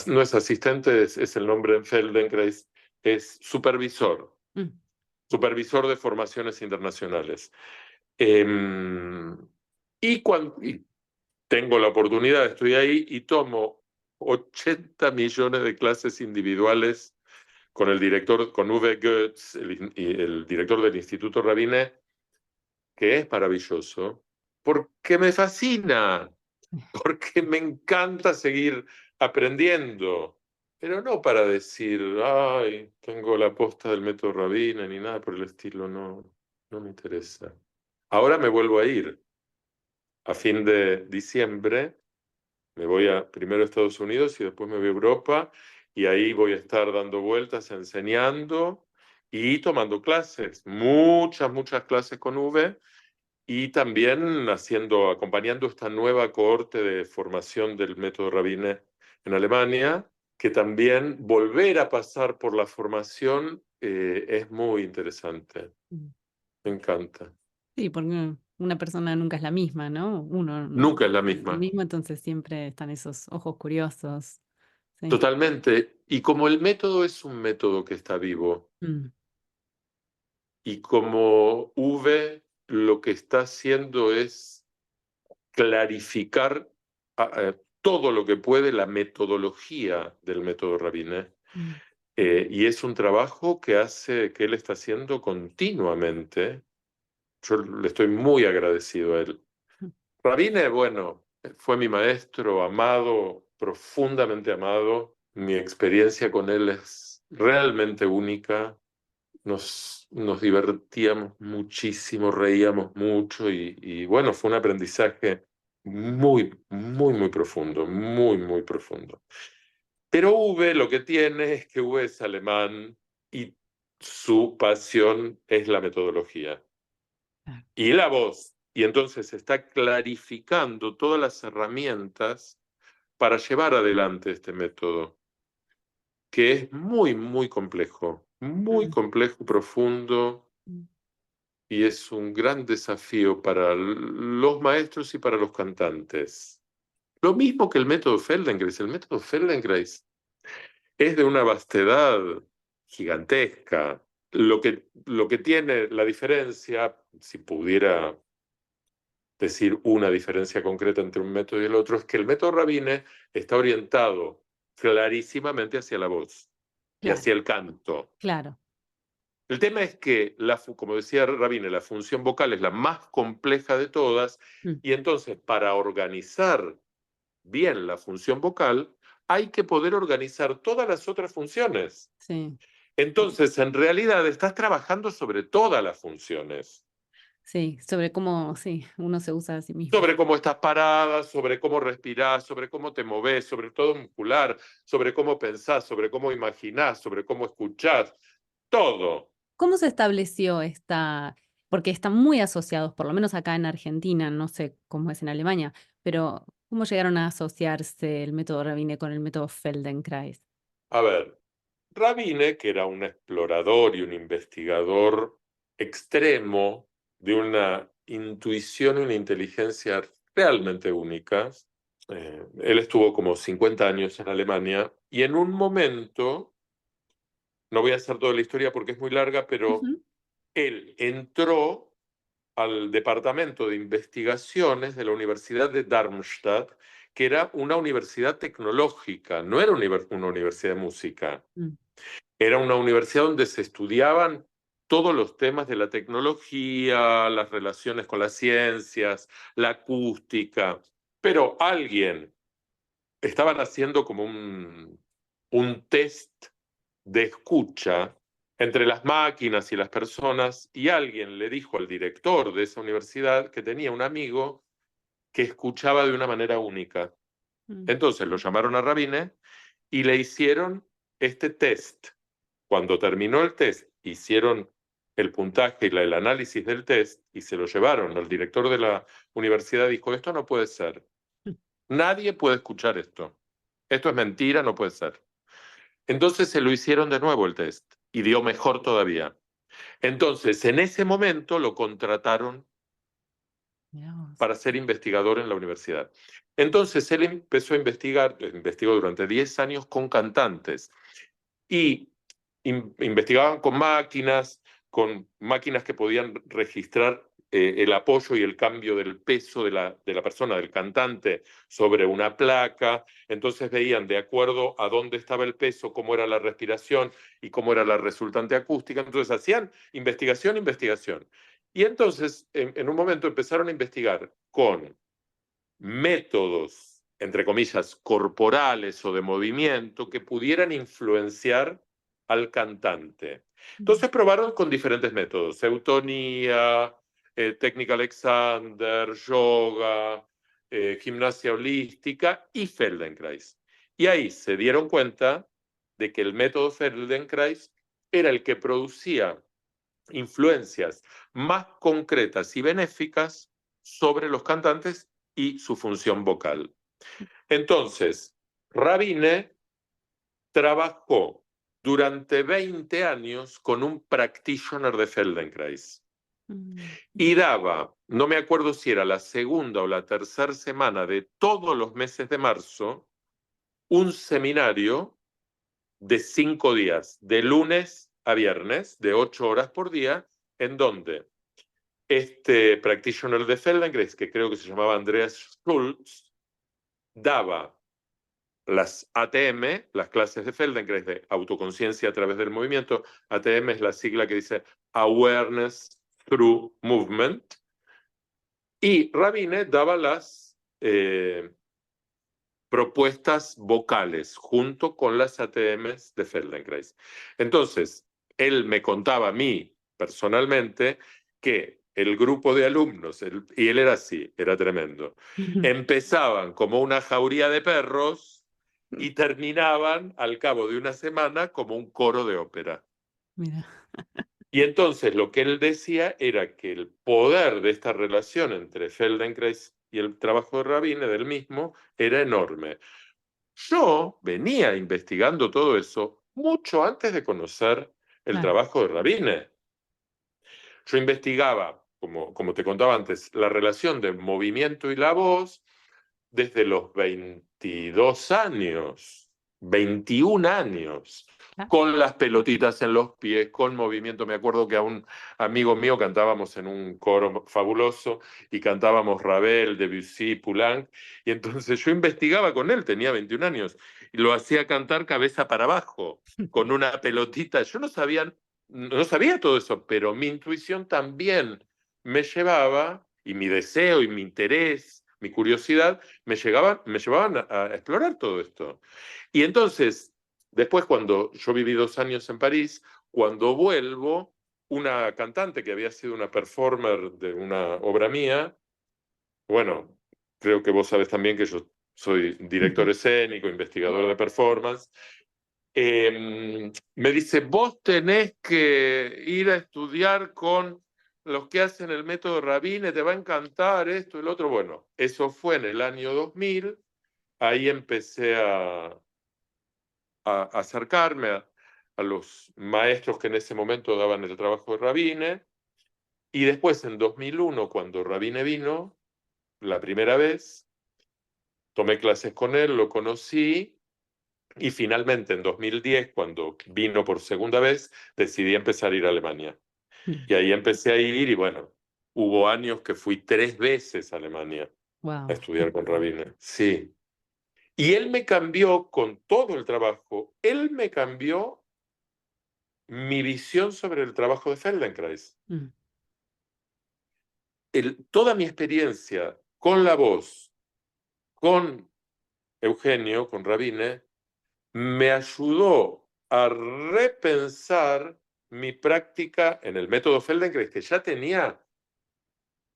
no es asistente, es el nombre en Feldenkrais, es supervisor, Mm. supervisor de formaciones internacionales. Em, y tengo la oportunidad, estoy ahí y tomo 80 millones de clases individuales con el director, con Uwe Goetz, el director del Instituto Rabiné, que es maravilloso, porque me fascina, porque me encanta seguir aprendiendo, pero no para decir, ay, tengo la posta del método Rabine ni nada por el estilo, no, no me interesa. Ahora me vuelvo a ir. A fin de diciembre me voy primero a Estados Unidos y después me voy a Europa y ahí voy a estar dando vueltas, enseñando y tomando clases, muchas clases con V y también acompañando esta nueva cohorte de formación del método Rabine en Alemania, que también volver a pasar por la formación es muy interesante. Mm. Me encanta. Sí, porque una persona nunca es la misma, ¿no? Uno Nunca es la es el misma. mismo, entonces siempre están esos ojos curiosos. Sí. Totalmente. Y como el método es un método que está vivo, Mm. y como V lo que está haciendo es clarificar todo lo que puede la metodología del método Rabine. Mm. Y es un trabajo que él está haciendo continuamente. Yo le estoy muy agradecido a él. Mm. Rabine, bueno, fue mi maestro, amado, profundamente amado. Mi experiencia con él es realmente única. Nos divertíamos muchísimo, reíamos mucho y bueno, fue un aprendizaje muy profundo, muy profundo. Pero Uwe lo que tiene es que Uwe es alemán y su pasión es la metodología Claro. y la voz. Y entonces está clarificando todas las herramientas para llevar adelante este método, que es muy Mm. complejo, profundo, Mm. y es un gran desafío para los maestros y para los cantantes. Lo mismo que el método Feldenkrais. El método Feldenkrais es de una vastedad gigantesca. Lo que tiene la diferencia, si pudiera decir una diferencia concreta entre un método y el otro, es que el método Rabine está orientado clarísimamente hacia la voz y Claro, hacia el canto. claro. El tema es que, como decía Rabine, la función vocal es la más compleja de todas Mm. y entonces para organizar bien la función vocal hay que poder organizar todas las otras funciones. Sí. Entonces, en realidad, estás trabajando sobre todas las funciones. Sí, sobre cómo, sí, uno se usa a sí mismo. Sobre cómo estás parada, sobre cómo respirás, sobre cómo te movés, sobre todo muscular, sobre cómo pensás, sobre cómo imaginás, sobre cómo escuchás, todo. ¿Cómo se estableció esta? Porque están muy asociados, por lo menos acá en Argentina, no sé cómo es en Alemania, pero ¿cómo llegaron a asociarse el método Rabine con el método Feldenkrais? A ver, Rabine, que era un explorador y un investigador extremo de una intuición y una inteligencia realmente únicas. Él estuvo como 50 años en Alemania y en un momento, no voy a hacer toda la historia porque es muy larga, pero Ujú. él entró al departamento de investigaciones de la Universidad de Darmstadt, que era una universidad tecnológica, no era una universidad de música. Mm. Era una universidad donde se estudiaban todos los temas de la tecnología, las relaciones con las ciencias, la acústica. Pero estaban haciendo como un test de escucha entre las máquinas y las personas, y alguien le dijo al director de esa universidad que tenía un amigo que escuchaba de una manera única. Mm. Entonces lo llamaron a Rabine y le hicieron este test. Cuando terminó el test, hicieron el puntaje y el análisis del test y se lo llevaron al director de la universidad. Dijo, esto no puede ser. Nadie puede escuchar esto. Esto es mentira, no puede ser. Entonces se lo hicieron de nuevo el test y dio mejor todavía. Entonces, en ese momento lo contrataron Mirá vos. para ser investigador en la universidad. Entonces él empezó a investigar, investigó durante 10 años con cantantes y investigaban con máquinas que podían registrar el apoyo y el cambio del peso de la persona, del cantante, sobre una placa. Entonces veían de acuerdo a dónde estaba el peso, cómo era la respiración y cómo era la resultante acústica. Entonces hacían investigación. Y entonces, en un momento empezaron a investigar con métodos, entre comillas, corporales o de movimiento que pudieran influenciar al cantante. Mm. Entonces probaron con diferentes métodos, eutonía, técnica Alexander, yoga, gimnasia holística y Feldenkrais. Y ahí se dieron cuenta de que el método Feldenkrais era el que producía influencias más concretas y benéficas sobre los cantantes y su función vocal. Entonces, Rabine trabajó durante 20 años con un practitioner de Feldenkrais Mm. y daba, no me acuerdo si era la segunda o la tercera semana de todos los meses de marzo, un seminario de 5 días, de lunes a viernes, de 8 horas por día, en donde este practitioner de Feldenkrais, que creo que se llamaba Andreas Schulz, daba las ATM, las clases de Feldenkrais de autoconciencia a través del movimiento. ATM es la sigla que dice Awareness Through Movement. Y Rabine daba las propuestas vocales junto con las ATMs de Feldenkrais. Entonces, él me contaba a mí personalmente que el grupo de alumnos, y él era así, era tremendo, empezaban como una jauría de perros y terminaban al cabo de una semana como un coro de ópera. Mira. Y entonces lo que él decía era que el poder de esta relación entre Feldenkrais y el trabajo de Rabine del mismo era enorme. Yo venía investigando todo eso mucho antes de conocer el Claro. trabajo de Rabine. Yo investigaba, como te contaba antes, la relación del movimiento y la voz desde los 22 años, 21 años, Claro. con las pelotitas en los pies, con movimiento. Me acuerdo que a un amigo mío cantábamos en un coro fabuloso y cantábamos Ravel, Debussy, Poulenc, y entonces yo investigaba con él, tenía 21 años, y lo hacía cantar cabeza para abajo, con una pelotita. Yo no sabía todo eso, pero mi intuición también me llevaba, y mi deseo y mi interés, mi curiosidad, me llevaban a explorar todo esto. Y entonces, después cuando yo viví 2 años en París, cuando vuelvo, una cantante que había sido una performer de una obra mía, bueno, creo que vos sabés también que yo soy director escénico, investigador de performance, me dice, vos tenés que ir a estudiar con los que hacen el método Rabine, te va a encantar esto y lo otro. Bueno, eso fue en el año 2000, ahí empecé a acercarme a los maestros que en ese momento daban el trabajo de Rabine, Y después, en 2001, cuando Rabine vino, la primera vez, tomé clases con él, lo conocí, y finalmente en 2010, cuando vino por segunda vez, decidí empezar a ir a Alemania. Y ahí empecé a ir y bueno, hubo años que fui 3 veces a Alemania a Wow. estudiar con Rabine. Sí. Y él me cambió con todo el trabajo, él me cambió mi visión sobre el trabajo de Feldenkrais. Toda mi experiencia con la voz, con Eugenio, con Rabine, me ayudó a repensar mi práctica en el método Feldenkrais, que ya tenía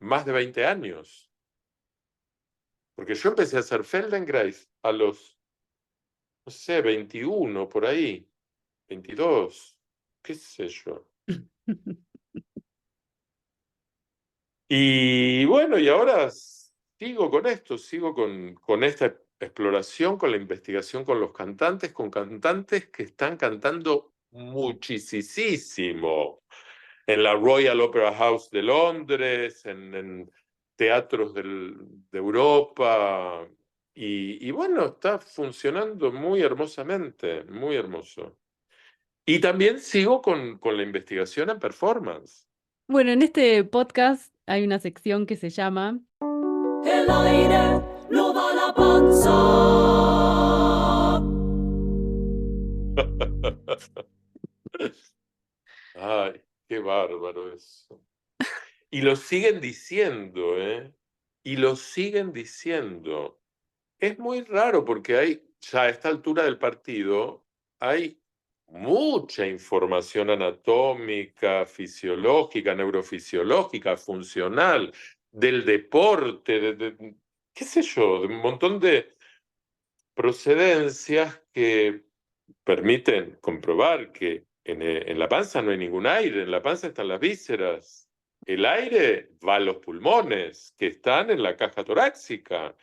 más de 20 años. Porque yo empecé a hacer Feldenkrais a los, no sé, 21, por ahí, 22, qué sé yo. Y bueno, y ahora sigo con esto, sigo con esta exploración, con la investigación con los cantantes, con cantantes que están cantando muchísimo en la Royal Opera House de Londres, en teatros de Europa, y bueno, está funcionando muy hermosamente, muy hermoso. Y también sigo con la investigación en performance. Bueno, en este podcast hay una sección que se llama El aire no da la panza. Ay, qué bárbaro eso. Y lo siguen diciendo, ¿eh? Y lo siguen diciendo. Es muy raro porque ya a esta altura del partido, hay mucha información anatómica, fisiológica, neurofisiológica, funcional, del deporte, qué sé yo, de un montón de procedencias que permiten comprobar que en la panza no hay ningún aire, en la panza están las vísceras. El aire va a los pulmones, que están en la caja torácica.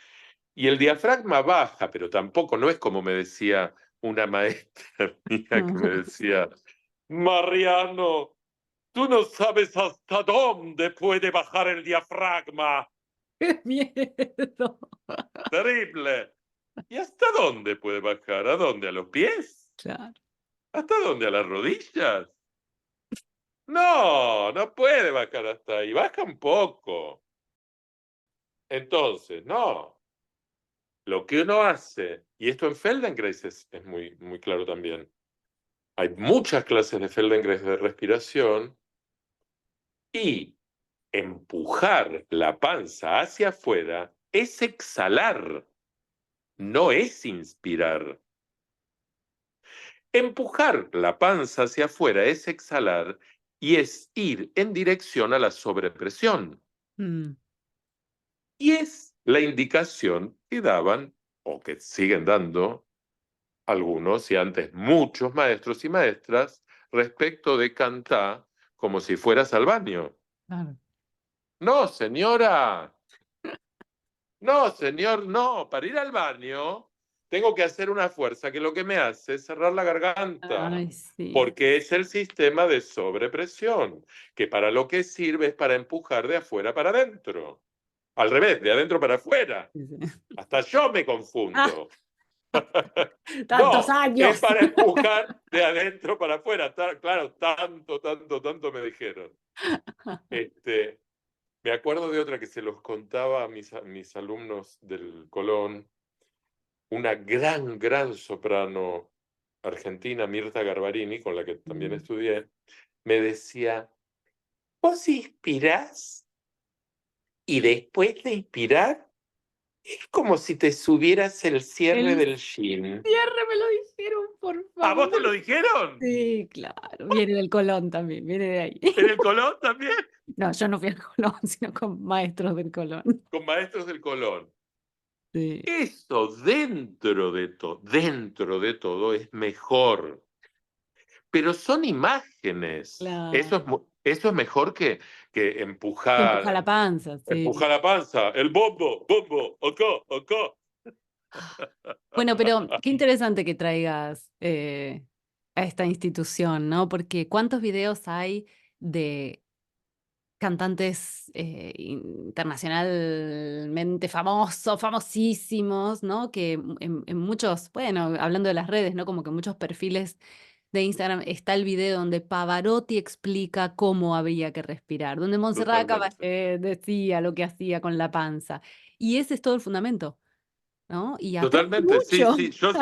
Y el diafragma baja, pero tampoco no es como me decía una maestra mía que me decía, Mariano, tú no sabes hasta dónde puede bajar el diafragma. ¡Qué miedo! Terrible. ¿Y hasta dónde puede bajar? ¿A dónde? ¿A los pies? Claro. ¿Hasta dónde? ¿A las rodillas? No, no puede bajar hasta ahí. Baja un poco. Entonces, no. Lo que uno hace, y esto en Feldenkrais es muy, muy claro también. Hay muchas clases de Feldenkrais de respiración y empujar la panza hacia afuera es exhalar, no es inspirar. Empujar la panza hacia afuera es exhalar y es ir en dirección a la sobrepresión. Y es la indicación que daban, o que siguen dando, algunos y antes muchos maestros y maestras respecto de cantar como si fueras al baño. Claro. No, señora. No, señor, no. Para ir al baño tengo que hacer una fuerza que lo que me hace es cerrar la garganta. Ay, sí. Porque es el sistema de sobrepresión, que para lo que sirve es para empujar de afuera para adentro. Al revés, de adentro para afuera. Sí, sí. Hasta yo me confundo. Tantos No, es años. para empujar de adentro para afuera. Claro, tanto me dijeron. Me acuerdo de otra que se los contaba a mis alumnos del Colón, una gran soprano argentina, Mirta Garbarini, con la que también estudié, me decía, ¿vos inspirás? Y después de inspirar, es como si te subieras el cierre El del jean. cierre me lo dijeron, por ¿A vos te favor. lo dijeron? Sí, claro. Viene del Colón también, viene de ahí. ¿En el Colón también? No, yo no fui al Colón, sino con maestros del Colón. Con maestros del Colón. Sí. Eso dentro de todo es mejor. Pero son imágenes. Claro. Eso es mejor que Que empuja la empujar, panza, sí. empujar la panza. El bombo, acá. Bueno, pero qué interesante que traigas a esta institución, ¿no? Porque ¿cuántos videos hay de cantantes internacionalmente famosos, famosísimos, ¿no? Que en muchos, bueno, hablando de las redes, ¿no? Como que muchos perfiles de Instagram está el video donde Pavarotti explica cómo había que respirar, donde Montserrat Totalmente. Caballé decía lo que hacía con la panza. Y ese es todo el fundamento, ¿no? Y atrae Totalmente, sí, mucho. sí, yo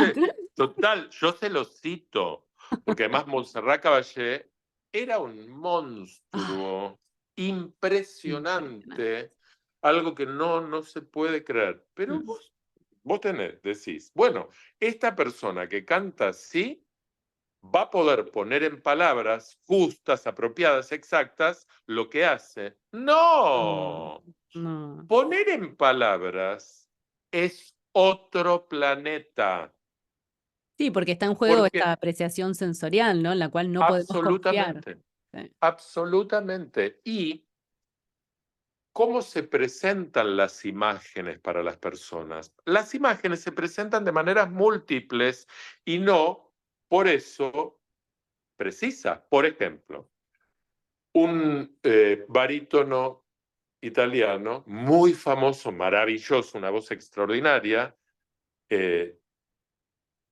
se lo cito, porque además Montserrat Caballé era un Ah, monstruo impresionante. impresionante, algo que no se puede creer. Pero Mm. vos decís, bueno, esta persona que canta así va a poder poner en palabras justas, apropiadas, exactas, lo que hace. No, ¡No! no. Poner en palabras es otro planeta, Sí, porque está en juego esta porque apreciación sensorial, ¿no? En la cual no podemos confiar. absolutamente, Sí. absolutamente. Y cómo se presentan las imágenes para las personas. Las imágenes se presentan de maneras múltiples y no, por eso, precisas. Por ejemplo, un barítono italiano muy famoso, maravilloso, una voz extraordinaria, eh,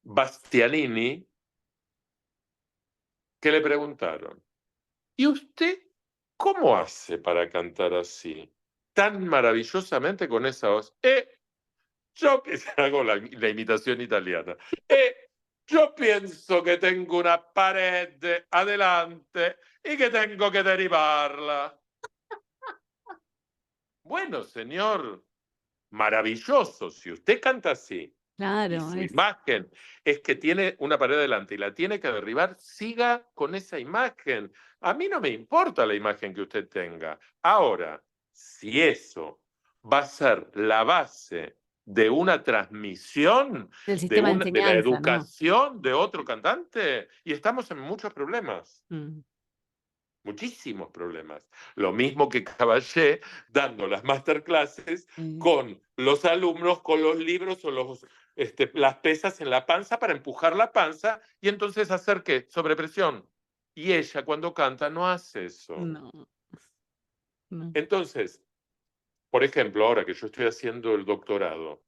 Bastianini, que le preguntaron, ¿y usted cómo hace para cantar así, tan maravillosamente con esa voz? Yo que hago la imitación italiana. Yo pienso que tengo una pared adelante y que tengo que derribarla. Bueno, señor, maravilloso. Si usted canta así y Claro, su es. imagen es que tiene una pared delante y la tiene que derribar, siga con esa imagen. A mí no me importa la imagen que usted tenga. Ahora, si eso va a ser la base de una transmisión Del sistema de de la enseñanza, ¿no? educación de otro cantante, y estamos en muchos problemas. Mm. Muchísimos problemas. Lo mismo que Caballé dando las masterclasses Sí. con los alumnos, con los libros o las pesas en la panza para empujar la panza y entonces hacer ¿qué? Sobrepresión. Y ella cuando canta no hace eso. No, no. Entonces, por ejemplo, ahora que yo estoy haciendo el doctorado,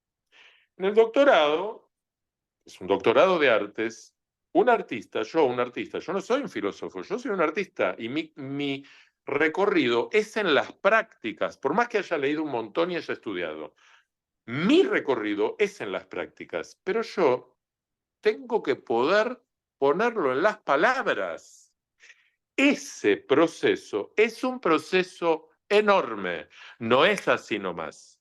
en el doctorado es un doctorado de artes, un artista, yo no soy un filósofo, yo soy un artista y mi recorrido es en las prácticas, por más que haya leído un montón y haya estudiado, mi recorrido es en las prácticas, pero yo tengo que poder ponerlo en las palabras. Ese proceso es un proceso enorme, no es así nomás.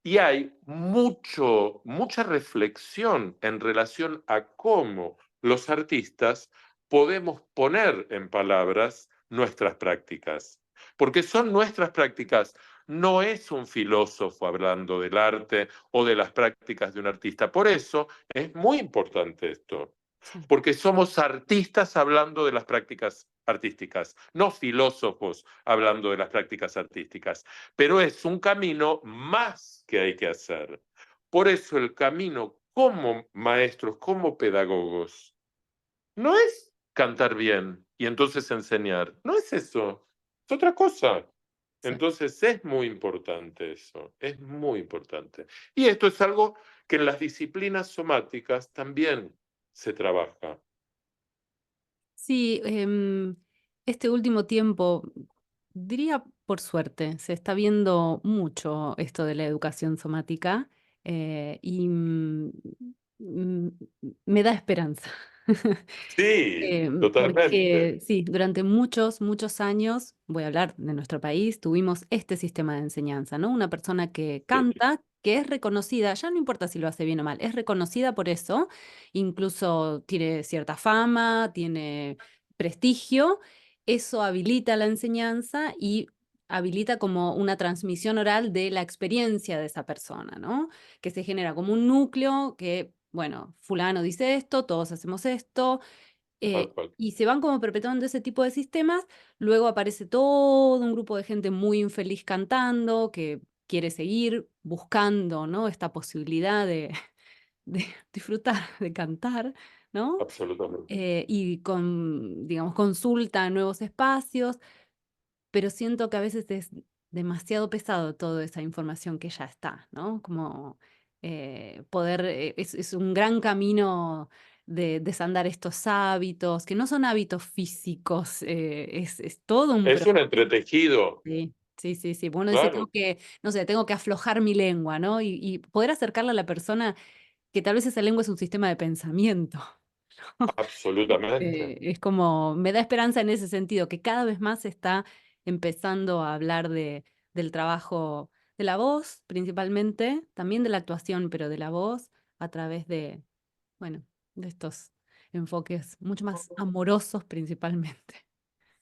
Y hay mucha reflexión en relación a cómo los artistas podemos poner en palabras nuestras prácticas. Porque son nuestras prácticas. No es un filósofo hablando del arte o de las prácticas de un artista. Por eso es muy importante esto. Sí. Porque somos artistas hablando de las prácticas artísticas, no filósofos hablando de las prácticas artísticas. Pero es un camino más que hay que hacer. Por eso el camino como maestros, como pedagogos, no es cantar bien y entonces enseñar. No es eso. Es otra cosa. Sí. Entonces es muy importante eso. Es muy importante. Y esto es algo que en las disciplinas somáticas también se trabaja. Sí, este último tiempo, diría por suerte, se está viendo mucho esto de la educación somática y mm, me da esperanza. Sí, totalmente. Porque sí, durante muchos, muchos años, voy a hablar de nuestro país, tuvimos este sistema de enseñanza, ¿no? Una persona que Sí, canta, que es reconocida, ya no importa si lo hace bien o mal, es reconocida por eso, incluso tiene cierta fama, tiene prestigio, eso habilita la enseñanza y habilita como una transmisión oral de la experiencia de esa persona, ¿no? Que se genera como un núcleo que, bueno, fulano dice esto, todos hacemos esto, tal cual. y se van como perpetuando ese tipo de sistemas. Luego aparece todo un grupo de gente muy infeliz cantando, que quiere seguir buscando, ¿no? Esta posibilidad de, de disfrutar, de cantar, ¿no? Absolutamente. Y digamos, consulta nuevos espacios. pero siento que a veces es demasiado pesado toda esa información que ya está, ¿no? Como es un gran camino de desandar estos hábitos, que no son hábitos físicos, es todo un Es un entretejido, Sí, sí, sí, sí. Uno dice, claro, no sé, tengo que aflojar mi lengua, ¿no? Y poder acercarle a la persona que tal vez esa lengua es un sistema de pensamiento. absolutamente. Es como, me da esperanza en ese sentido, que cada vez más se está empezando a hablar del trabajo de la voz, principalmente, también de la actuación, pero de la voz a través bueno, de estos enfoques mucho más amorosos principalmente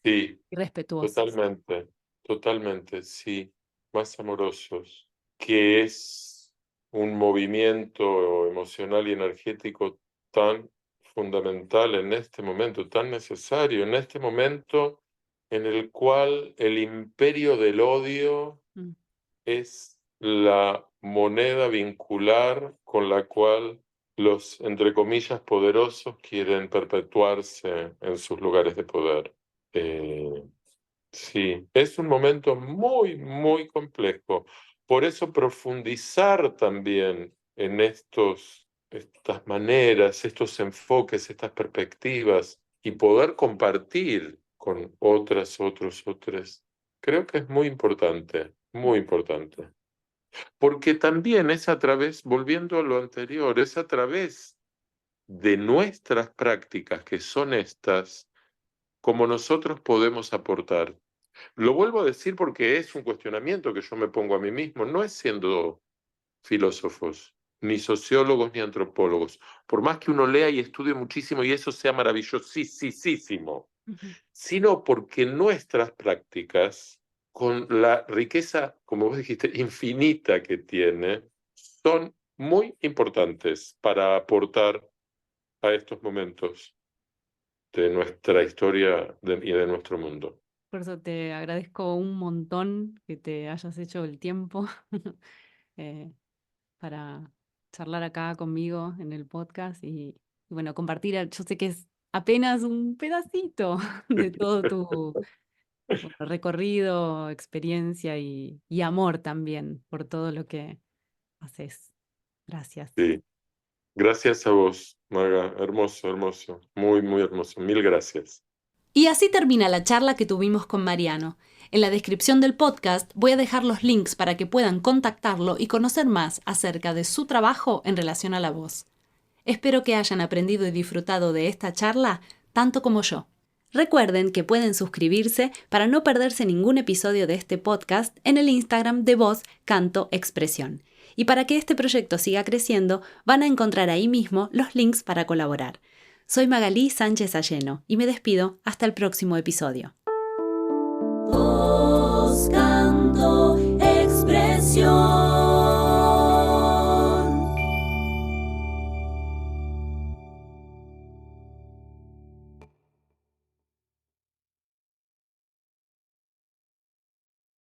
Sí, y respetuosos. totalmente, totalmente, sí, más amorosos, que es un movimiento emocional y energético tan fundamental en este momento, tan necesario, en este momento en el cual el imperio del odio Mm, es la moneda vincular con la cual los, entre comillas, poderosos quieren perpetuarse en sus lugares de poder. Eh, sí, es un momento muy, muy complejo. Por eso profundizar también en estas maneras, estos enfoques, estas perspectivas y poder compartir con otros, creo que es muy importante, muy importante. Porque también es a través, volviendo a lo anterior, es a través de nuestras prácticas, que son estas, como nosotros podemos aportar. Lo vuelvo a decir porque es un cuestionamiento que yo me pongo a mí mismo, no es siendo filósofos, ni sociólogos, ni antropólogos. Por más que uno lea y estudie muchísimo y eso sea maravillosísimo, ujú. sino porque nuestras prácticas, con la riqueza, como vos dijiste, infinita que tiene, son muy importantes para aportar a estos momentos de nuestra historia y de nuestro mundo. Por eso te agradezco un montón que te hayas hecho el tiempo eh, para charlar acá conmigo en el podcast y bueno, compartir, yo sé que es apenas un pedacito de todo tu bueno, recorrido, experiencia y amor también por todo lo que haces. Gracias. Sí. Gracias a vos, Maga. Hermoso, hermoso. Muy, muy hermoso. Mil gracias. Y así termina la charla que tuvimos con Mariano. En la descripción del podcast voy a dejar los links para que puedan contactarlo y conocer más acerca de su trabajo en relación a la voz. Espero que hayan aprendido y disfrutado de esta charla tanto como yo. Recuerden que pueden suscribirse para no perderse ningún episodio de este podcast en el Instagram de Voz Canto Expresión. Y para que este proyecto siga creciendo, van a encontrar ahí mismo los links para colaborar. Soy Magalí Sánchez Alleno y me despido hasta el próximo episodio. Voz Canto.